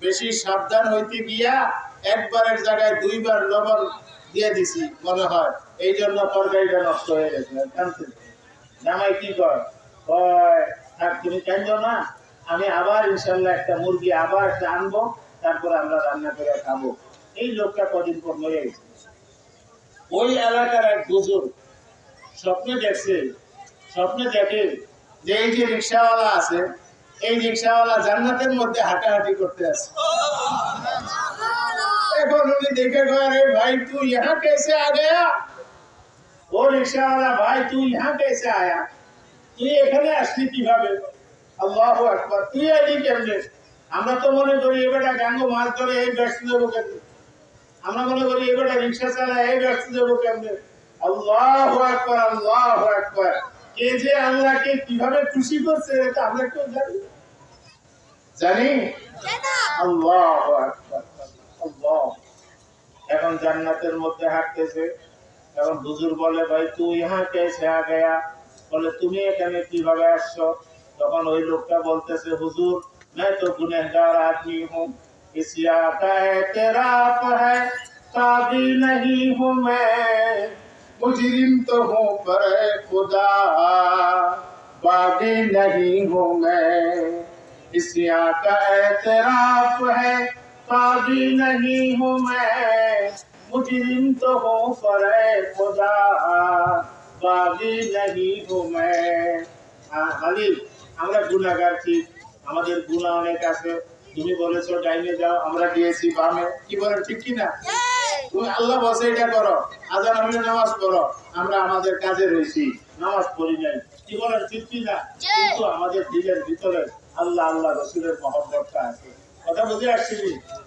বেশি সাবধান হইতে গিয়া একবারের জায়গায় দুইবার লবণ দিয়ে দিছি মনে হয়, এই জন্য তরকারিটা নষ্ট হয়ে গেছে। জামাই কি কয়, তুমি কেন না, আমি আবার ইনশাল্লাহ একটা মুরগি আবার একটা আনবো, তারপর আমরা রান্না করে খাবো। এই লোকটা কদিন পর মরে গেছে। ওই এলাকার এক বুজুর্গ স্বপ্নে দেখছে, স্বপ্নে দেখে যে এই যে রিক্সাওয়ালা আছে, এই রিক্সাওয়ালা জান্নাতের মধ্যে হাঁটাহাঁটি করতে আছে। এখন উনি দেখে গেছে, ভাই তুই यहाँ कैसे आ गया? ও রিক্সাওয়ালা, ভাই তুই यहाँ कैसे आया? তুই এখানে আসলি কিভাবে? আল্লাহু আকবার, তুই আইলি কেমনে? আমরা তো মনে করি এবারটা গাঙ্গো মাছ ধরে এই ব্যস্ত যাবো কেমনে, আমরা মনে করি এবারটা রিক্সা চালায় এই ব্যস্ত যাবো কেমনে। আল্লাহু আকবার, আল্লাহু আকবার, কে যে আল্লাহকে কিভাবে খুশি করছে এটা আমরা কেউ জানি? আল্লাহু আকবার, আল্লাহ। এখন জান্নাতের মধ্যে হাঁটতেছে। এখন হুজুর বলে, ভাই তুই ইহা কেসে আ গয়া, বলে তুমি এখানে কিভাবে আসছো? তখন ওই লোকটা বলতেছে, হুজুর मैं तो गुनहगार आदमी हूँ, इस या का एतराफ है, काबिल नहीं हूँ मैं, मुजरिम तो हूँ पर खुदा बागी नहीं हूँ मैं, इस या का एतराफ है, काबिल नहीं हूँ मैं, मुजरिम तो हूँ पर खुदा बागी नहीं हूँ मैं। মালিক, আমরা গুনাহগার ঠিক, আমাদের গুনাহ অনেক আছে। তুমি বলেছো ডাইনে যাও, আমরা দিয়েছি বামে। কি বলেন, ঠিক কি না? তুমি আল্লাহ বসে এটা করো, আজান হলে নামাজ পড়ো, আমরা আমাদের কাজে রয়েছি, নামাজ পড়ি নাই। কি বলেন, ঠিক কি না? কিন্তু আমাদের দিলের ভিতরে আল্লাহ আল্লাহ রসুলের মহব্বতটা আছে। কথা বুঝে আসছি?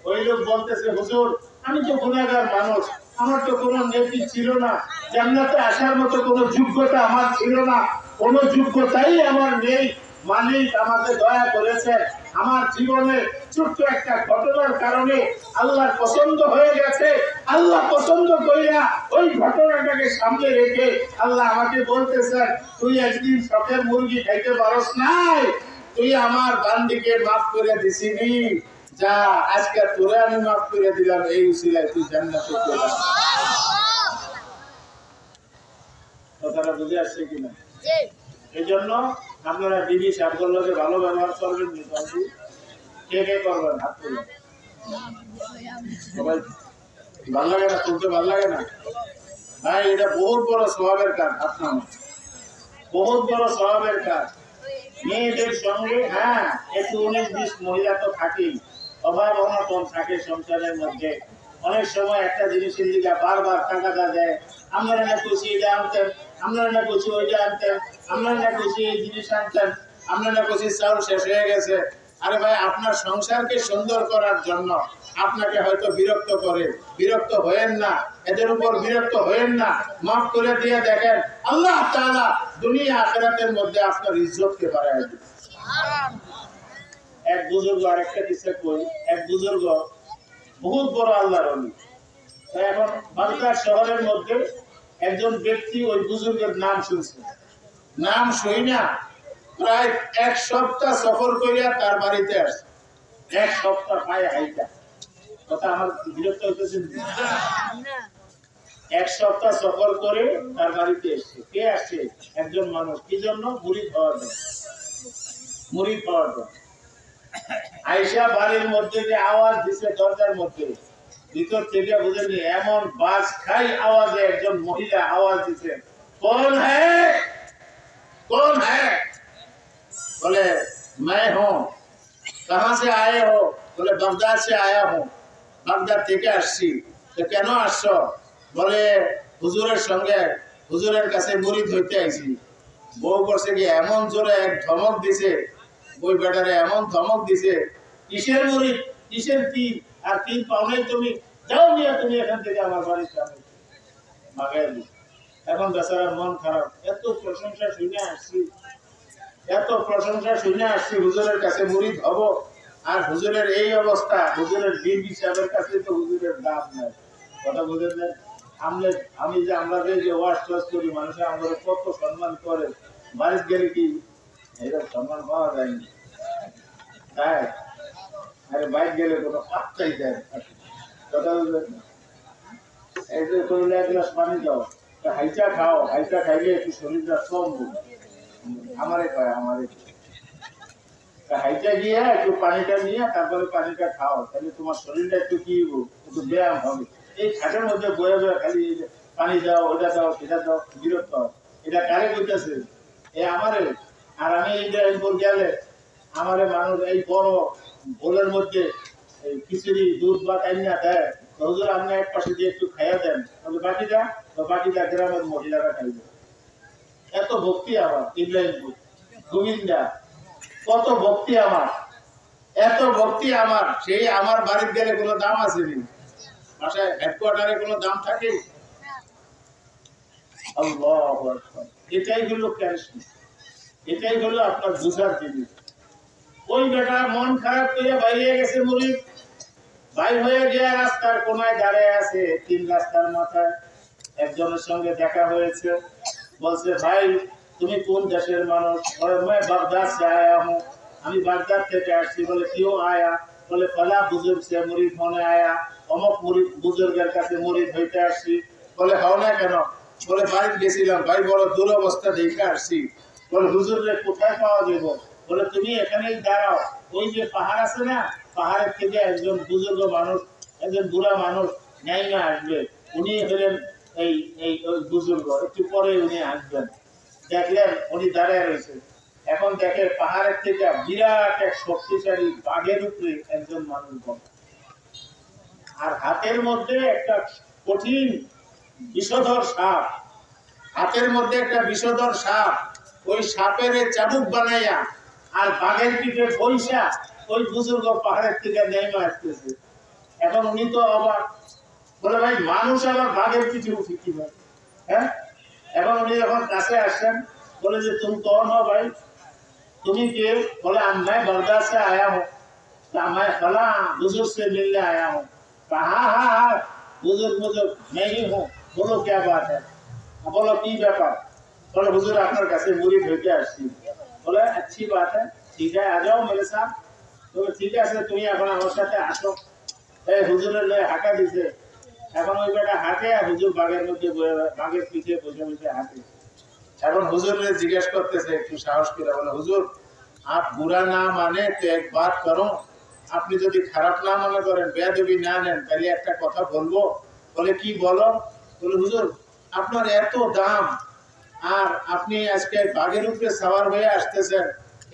ওই লোক বলতেছে, হুজুর আমি তো গুনাহগার মানুষ, আমার তো কোনো নেকি ছিল না, জান্নাতে আসার মতো কোনো যোগ্যতা আমার ছিল না, কোনো যোগ্যতাই আমার নেই। মালিক আমাকে দয়া করেছেন, আমার জীবনে ছোট্ট একটা ঘটনার কারণে আল্লাহর পছন্দ হয়ে গেছে। আল্লাহ পছন্দ করিয়া ওই ঘটনাটাকে সামনে রেখে আল্লাহ আমাকে বলতেছেন, তুই একদিন শখের মুরগি খাইতে পারস নাই, তুই আমার বান্দিকে মাফ করে দিছিলি, যা আজকে তোরে আমি মাফ করে দিলাম, এই উসিলায় তুই জান্নাতে চলে যা। কথাটা বুঝে আসছে কিনা? এই জন্য আপনারা বিবি সাহেবগুলোর লোকে ভালো ব্যবহার করবেন। কে কে করবেন হাত তুলে? সবাই ভালো লাগে না? তুলতে ভালো লাগে না ভাই? এটা বহুত বড় স্বভাবের কাজ, আপনার বহুত বড় স্বভাবের কাজ। মেয়েদের সঙ্গে হ্যাঁ একটু 19-20 মহিলা তো থাকেই, অভাব অনটন থাকে সংসারের মধ্যে। অনেক সময় একটা জিনিসের দিকে বারবার টাকাটা দেয়, আমরা না খুশি এটা আনতেন, আমরা না খুশি ওইটা আনতেন, আমরা না খুশি এই জিনিস আনতেন, আমরা না খুশি চাউল শেষ হয়ে গেছে। আরে ভাই, আপনার সংসারকে সুন্দর করার জন্য আপনাকে হয়তো বিরক্ত করে, বিরক্ত হয়েন না, এদের উপর বিরক্ত হয়েন না, মাফ করে দিয়ে দেখেন আল্লাহ তাআলা দুনিয়া আখিরাতের মধ্যে আপনার ইজ্জতকে বাড়ায় দিবেন। এক বুজুর্গ, আরেকটা কিসা কই, এক বুজুর্গ বহুত বড় আল্লাহর ওলি। এখন বাগদাদ শহরের মধ্যে একজন ব্যক্তি ওই বুজুর্গের নাম শুনছে, নাম শুই না প্রায় 1 সপ্তাহ সফর করিয়া তার বাড়িতে আসছে। 1 সপ্তাহ পায়ে হাইটা, কথা আমার বিরক্ত হইতেছে। 1 সপ্তাহ সফর করে তার বাড়িতে এসছে। কে আসছে? একজন মানুষ। কি জন্য? মুরিদ হওয়ার জন্য, মুরিদ হওয়ার জন্য। আয়েশা বাড়ির মধ্যে যে আওয়াজ দিছে দরজার মধ্যে, ভিতর থেকে বুঝেনি, এমন বাস খাই আওয়াজে একজন মহিলা আওয়াজ দিছে, কোন হ্যায়, কোন হ্যায়? बोले मैं हूँ। कहाँ से आए हो? बोले बगदाद से आया हूँ। বাগদাদ থেকে আসছি। তো কেন আসছো? বলে হুজুরের সঙ্গে, হুজুরের কাছে মুরিদ হইতে আইছি। বউ করছে কি এমন জোরে এক ধমক দিছে, ওই বেটারে এমন ধমক দিছে, কিসের মুরিদ, কিসের তীর, আর তীর পাও নাই তুমি, যাও নিয়ে তুমি এখান থেকে আমার বাড়ির সামনে মাগাই দি। এখন বেচারার মন খারাপ, এত প্রশংসা শুনে আসছি, এত প্রশংসা শুনে আসছি, হুজুরের কাছে মুরিদ হব, আর হুজুরের এই অবস্থা, হুজুরের দিন হিসাবের কাছে তো হুজুরের দাম নাই। কথা বুঝেন না? আমি যে আমরা যে ওয়াশ টোয়াশ করি, মানুষের আমাদের কত সম্মান করে, বাড়িতে গেলে কি এরকম সম্মান পাওয়া যায়নি, তাই? আরে বাইরে গেলে কোনো পাত্তাই দেয়। কথা বুঝলেন? এই যে শরীরে 1 গ্লাস পানি দাও, হাইচা খাও, হাইচা খাইলে একটু শরীরটা কমবে। আমারে কয়, আমারে হাইটা গিয়ে একটু পানিটা নিয়ে তারপরে পানিটা খাও, তাহলে তোমার শরীরটা একটু কি একটু ব্যায়াম হবে। এই খাটের মধ্যে বয়ে বয়ে খালি পানি দাও, ওটা দাও, সেটা দাও, বিরক্ত হয়। এটা কারে কইতেছে? এ আমারে। আর আমি ইব্রাহিমপুর গেলে আমারে মানুষ এই বড় বোলের মধ্যে এই খিচুড়ি দুধ বা টাইনা দেয়, হুজুর আপনি এক পাশে দিয়ে একটু খাইয়া দেন, তবে বাকিটা গ্রামের মহিলারা খাইবে। এত ভক্তি আমার ইব্রাহিমপুর, গোবিন্দা, কত ভক্তি আমার, এত ভক্তি আমার। সেই আমার বাড়ির গেলে কোনো দাম আছে নি? বাসায় হেডকোয়ার্টারে কোনো দাম থাকে? আল্লাহু আকবার। এটাই হলো ক্যারিশমা, এটাই হলো আপনার বুঝার জিনিস। ওই বেটা মন খারাপ করে বাইরে গেছে মুরিদ, বাইর হয়ে গিয়ে রাস্তার কোনায় দাঁড়িয়ে আছে, 3 রাস্তার মাথায় একজনের সঙ্গে দেখা হয়েছে। বলছে, ভাই তুমি কোন দেশের মানুষ? বলে मैं বাগদাদ से आया हूं, আমি বাগদাদ থেকে আসছি। বলে क्यों आया? বলে फला बुजुर्ग से मुरीद होने आया, অমুক মুরিদ বুজুর্গের কাছে মুরিদ হইতে আসছি। বলে হও না কেন? বলে বাড়ি গেছিলাম, ভাই বড় দুরবস্থা দেখে আসছি। বলে হুজুরে কোথায় পাওয়া যাব? বলে তুমি এখানেই দাঁড়াও, ওই যে পাহাড় আছে না, পাহাড়ের থেকে একজন বুজুর্গ মানুষ, একজন বুড়া মানুষ নাইমা আসবে, উনি হলেন এই এই বুজুর্গ, একটু পরে উনি আসবেন। দেখলেন উনি দাঁড়িয়ে রয়েছে। এখন দেখে পাহাড়ের থেকে বিরাট এক শক্তিশালী বাঘের উপরে একজন মানুষ বসে, আর হাতের মধ্যে একটা কঠিন বিষধর সাপ, হাতের মধ্যে একটা বিষধর সাপ, ওই সাপের চাবুক বানাইয়া আর বাঘের পিঠে বৈশা ওই বুজুর্গ পাহাড়ের থেকে নেমে আসতেছে। এখন উনি তো অবাক, বলে ভাই মানুষ আবার বাঘের পিঠে উঠে কিভাবে? হ্যাঁ, এখন উনি যখন কাছে আসছেন, বলে যে তুমি কौन हो भाई, তুমি কে? বলে मैं बगदाद से आया हूँ, मैं फला बुजुर्ग से मिलने आया हूँ। कहा हाँ हाँ बुजुर्ग बुजुर्ग मैं ही हूँ, बोलो क्या बात है? बोलो की ব্যাপার? বলে হুজুর আপনার কাছে মুরিদ হইতে আসছি। বলে अच्छी बात है, ठीक है आ जाओ मेरे साथ। বলে ঠিক আছে তুমি এখন আমার সাথে আসো। এই হুজুরের লয়ে হাঁটা দিছে, এখন ওই বেটা হাঁটে আর হুজুর বাঘের মধ্যে বাঘের পিঠে বসে বসে হাঁটে। এখন হুজুরে জিজ্ঞেস করতেছে একটু সাহস করে, বলে হুজুর आप बुरा ना माने तो एक बात करो, আপনি যদি খারাপ না মনে করেন, বেয়াদবি না নেন, তাহলে একটা কথা বলবো। বলে কি বলো? বলে হুজুর আপনার এত দাম আর আপনি আজকে বাঘের উপরে সওয়ার হয়ে আসতেছেন,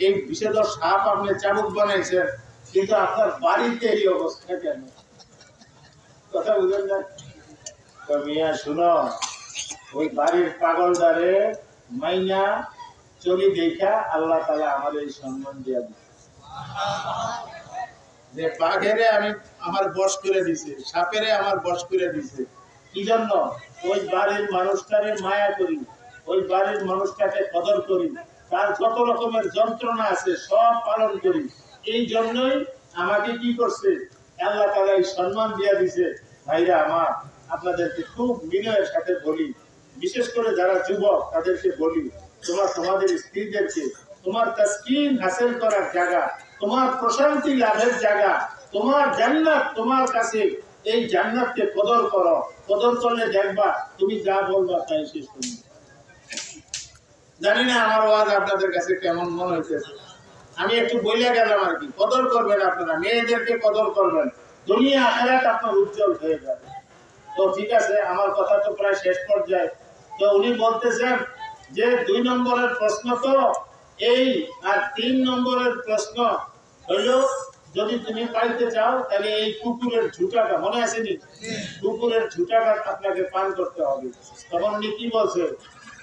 এই বিষধর সাপ আপনি চাবুক বানাইছেন, কিন্তু আপনার বাড়িতে এই অবস্থা কেন? কথা বুঝলেন না? তো মিয়া শুনো, ওই বাড়ির পাগলদারে মাইনা চলি দেখা আল্লাহ তাআলা আমাদের এই সম্মান দিয়া দিয়েছে, যে বাঘেরে আমি আমার বশ করে দিছে, সাপেরে আমার বশ করে দিছে। কি জন্য? ওই বাড়ির মানুষটারে মায়া করি, ওই বাড়ির মানুষটাকে কদর করি, তার যত রকমের যন্ত্রণা আছে সব পালন করি। এই জন্যই আমাকে কি করছে আল্লাহ তাআলা এই সম্মান দিয়া দিছে। ভাইরা আমার, আপনাদেরকে খুব বিনয়ের সাথে বলি, বিশেষ করে যারা যুবক তাদেরকে বলি, তোমরা তোমাদের স্ত্রীদেরকে তোমার তাসকিন হাসিল করার জায়গা, তোমার প্রশান্তি লাভের জায়গা, তোমার জান্নাত তোমার কাছে, এই জান্নাতকে কদর করো। কদর করলে দেখবা তুমি যা বলবা তাই শেষ করবে। জানি না আমার ওয়াজ আপনাদের কাছে কেমন মনে হইতেছে, আমি একটু বইলে গেলাম আর কি। কদর করবেন আপনারা, মেয়েদেরকে কদর করবেন, দুনিয়া আখিরাত আপনার উজ্জ্বল হয়ে যাবে। তো ঠিক আছে, আমার কথা তো প্রায় শেষ পর্যায়ে। তো উনি বলতেছেন যে 2 নম্বরের প্রশ্ন তো এই, আর 3 নম্বরের প্রশ্ন হলো যদি তুমি পাইতে চাও তাহলে এই কুকুরের ঝুঁটাটা মনে আছে নি? কুকুরের ঝুঁটাটা আপনাকে পান করতে হবে। তখন উনি কি বলছে?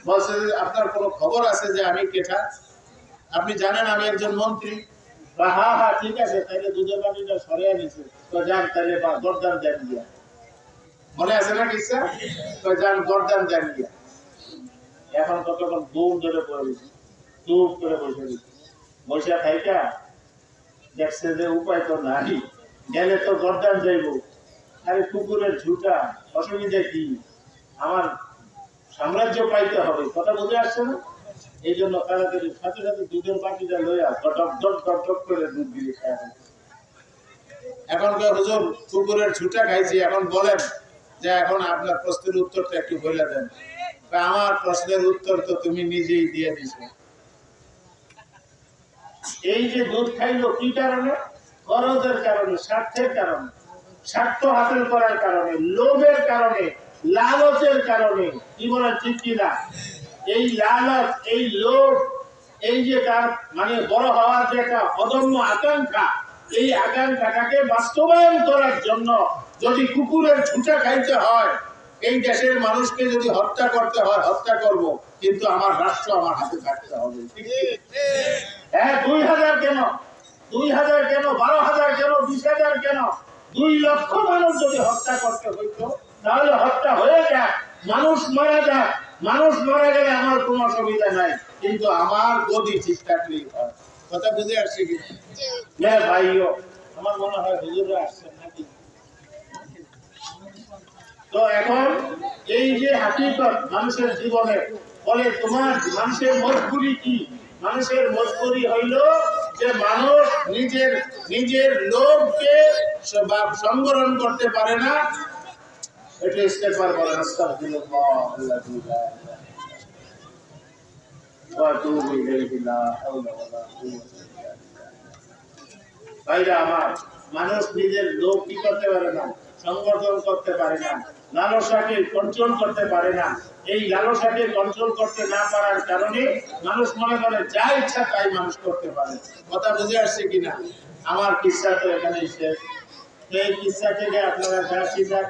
বলছে যে আপনার কোনো খবর আছে যে আমি কেটা? আপনি জানেন আমি একজন মন্ত্রী? হ্যাঁ হ্যাঁ ঠিক আছে, তাহলে দুধের বাটিটা সরিয়ে নিছে, তো যান তাহলে গর্দান দেন গিয়া। মনে আছে না কিসা? তো যান গর্দান দেন গিয়া। এখন কতক্ষণ বুম ধরে পড়ে গেছি, চুপ করে বসে গেছি। বসে খাইটা দেখছে যে উপায় তো নাই, গেলে তো গর্দান যাইব। আরে কুকুরের ঝুঁটা, অসুবিধা কি? আমার সাম্রাজ্য পাইতে হবে, কথা বুঝে আসছে না? এই জন্য তাড়াতাড়ি সাথে সাথে দুধের বাটিটা লইয়া টক টক টক টক করে দুধ দিয়ে খায়। এখন হুজুর কুকুরের ঝুঁটা খাইছি, এখন বলেন যে এখন আপনার প্রশ্নের উত্তরটা একটু বলে দেন। আমার প্রশ্নের উত্তর তো তুমি নিজেই দিয়ে দিছো। এই যে দুধ খাইলো কি কারণে? গরজের কারণে, স্বার্থের কারণে, স্বার্থ হাসিল করার কারণে, লোভের কারণে, লালচের কারণে। কি বলেন ঠিক কিনা? এই লালচ, এই লোভ, এই যে তার মানে বড় হওয়ার যে একটা অদম্য আকাঙ্ক্ষা, এই আকাঙ্ক্ষাটাকে বাস্তবায়ন করার জন্য যদি কুকুরের ঝুঁটা খাইতে হয়, এই দেশের মানুষকে যদি হত্যা করতে হয় হত্যা করব, কিন্তু আমার রাষ্ট্র আমার হাতে থাকতে হবে। হ্যাঁ, 2000 কেন, 2000 কেন, 12,000 কেন, 20,000 কেন, 2 লক্ষ মানুষ যদি হত্যা করতে হইতো তাহলে হত্যা হয়ে যাক, মানুষ মারা যাক। মানুষ মারা গেলে আমার কোনো অসুবিধা নাই, কিন্তু আমার গদি ঠিক থাকলেই হয়। কথা বুঝে আসছে কি? হ্যাঁ ভাইও, আমার মনে হয় হুজুররা আসছেন নাকি? তো এখন এই যে হাকিকত মানুষের জীবনে বলে তোমার মানুষের মজবুরি কি? মানুষের মজবুরি হইল যে মানুষ নিজের লোভকে সংবরণ করতে পারে না। এটা ইস্তেগফার করেন, আস্তাগফিরুল্লাহ আল্লাহ ওয়া তুবু ইলাইহি লা হাওলা ওয়ালা কুওয়াতা ইল্লা বিল্লাহ। ভাইরা আমার, মানুষ নিজের লোভ কি করতে পারে না, সংবর্ধন করতে পারে না, লালসাকে কন্ট্রোল করতে পারে না। এই লালসাকে কন্ট্রোল করতে না পারার কারণে মানুষ মনে করে যা ইচ্ছা তাই মানুষ করতে পারে। কথা বুঝে আসছে কিনা? আমার কিসসা তো এখানেই শেষ। এই কিসসা থেকে আপনারা যা শিখার,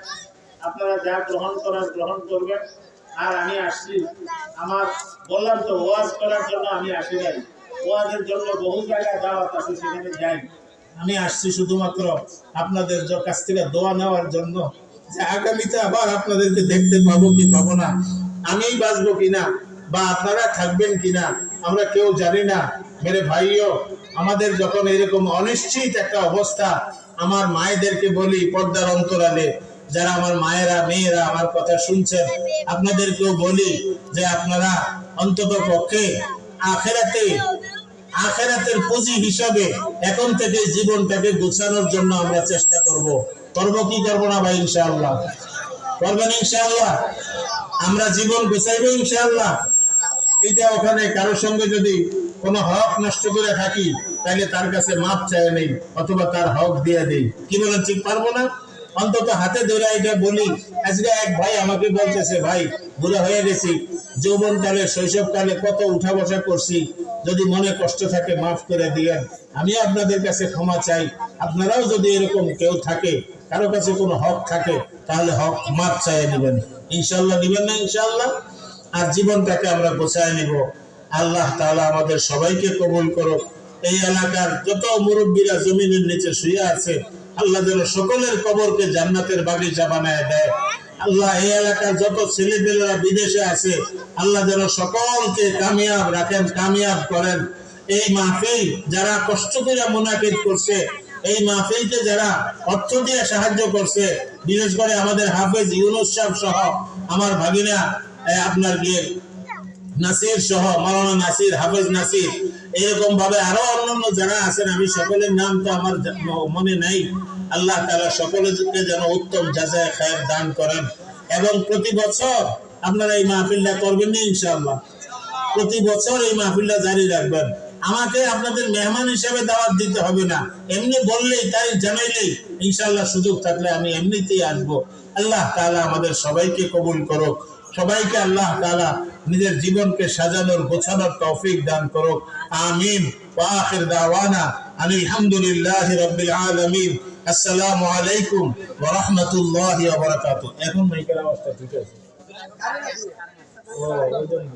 আপনারা যা গ্রহণ করার গ্রহণ করবেন। আর আমি আসছি, আমার বললাম তো ওয়াজ করার জন্য আমি আসি নাই। ওয়াজের জন্য বহু জায়গায় দাওয়াত আছে, সেখানে যাই। আমি আসছি শুধুমাত্র আপনাদের কাছ থেকে দোয়া নেওয়ার জন্য, যে আগামীতে আবার আপনাদেরকে দেখতে পাবো কি পাবো না, আমিই বাঁচবো কিনা বা আপনারা থাকবেন কিনা আমরা কেউ জানি না। মেরে ভাইও, আমাদের যখন এরকম অনিশ্চিত একটা অবস্থা, আমার মায়েদেরকে বলি পর্দার অন্তরালে, যারা আমার মায়েরা মেয়েরা আমার কথা শুনছেন, আপনাদেরকেও বলি যে আপনারা অন্তত পক্ষে আখেরাতের পুঁজি হিসাবে এখন থেকে জীবনটাকে গোছানোর জন্য আমরা চেষ্টা করব কি করব না ভাই? ইনশাআল্লাহ করবেন ইনশাআল্লাহ। আমরা জীবন গোছাইব ইনশাআল্লাহ। এইটা ওখানে কারোর সঙ্গে যদি কোনো হক নষ্ট করে থাকি, তাহলে তার কাছে মাপ চাই নেই, অথবা তার হক দিয়ে দেই। কি বলেন, ঠিক পারবো না? অন্তত হাতে ধরে এটা বলি। আজকে এক ভাই আমাকে বলতেছে, ভাই বুড়া হয়ে গেছি, যৌবনকালে শৈশবকালে কত উঠা বসা করছি, যদি মনে কষ্ট থাকে মাফ করে দিয়েন। আমি আপনাদের কাছে ক্ষমা চাই। আপনারাও যদি এরকম কেউ থাকে, কারো কাছে কোনো হক থাকে, তাহলে হক মাফ চাই নেবেন ইনশাআল্লাহ। নেবেন না ইনশাআল্লাহ? আর জীবনটাকে আমরা গোছায় নিব। আল্লাহ তাআলা আমাদের সবাইকে কবুল করুক। এই এলাকার যত মুরব্বীরা জমিনের নিচে শুয়ে আছে, আল্লাহ যেন সকলের কবরকে জান্নাতের বাগিচা বানায় দেয়। আল্লাহ এই এলাকার যত ছেলেপেলেরা বিদেশে আছে, আল্লাহ যেন সকলকে কামিয়াব রাখেন, কামিয়াব করেন। এই মাহফিল যারা কষ্ট করে মুনাকিদ করছে, এই মাহফিলকে যারা অর্থ দিয়ে সাহায্য করছে, বিশেষ করে আমাদের হাফেজ ইউনুস সাহেব সহ আমার ভাগিনা আপনার গিয়ে নাসির সহ, মাওলানা নাসির, হাফেজ নাসির, এরকম ভাবে আরো অন্যান্য যারা আছেন, আমি সকলের নাম তো আমার মনে নাই। আল্লাহ তাআলা সকলকে যেন উত্তম জাযায়ে খায়ের দান করেন। এবং প্রতি বছর আপনারা এই মাহফিলটা করবেন না ইনশাআল্লাহ? প্রতি বছর এই মাহফিলটা জারি রাখবেন। আমাকে আপনাদের মেহমান হিসেবে দাওয়াত দিতে হবে না, এমনি বললেই, তাই জানাইলেই ইনশাআল্লাহ সুযোগ থাকলে আমি এমনিতেই আসবো। আল্লাহ তাআলা আমাদের সবাইকে কবুল করুক। সবাইকে আল্লাহ তাআলা নিজের জীবনকে সাজানোর গোছানোর তৌফিক দান করুক। আমিন। ওয়া আখির দাওয়ানা আলহামদুলিল্লাহি রাব্বিল আলামিন। আসসালামু আলাইকুম ওয়া রাহমাতুল্লাহি ওয়া বারাকাতুহু। এখন মাইকের আওয়াজটা ঠিক আছে? ও ওই জন্য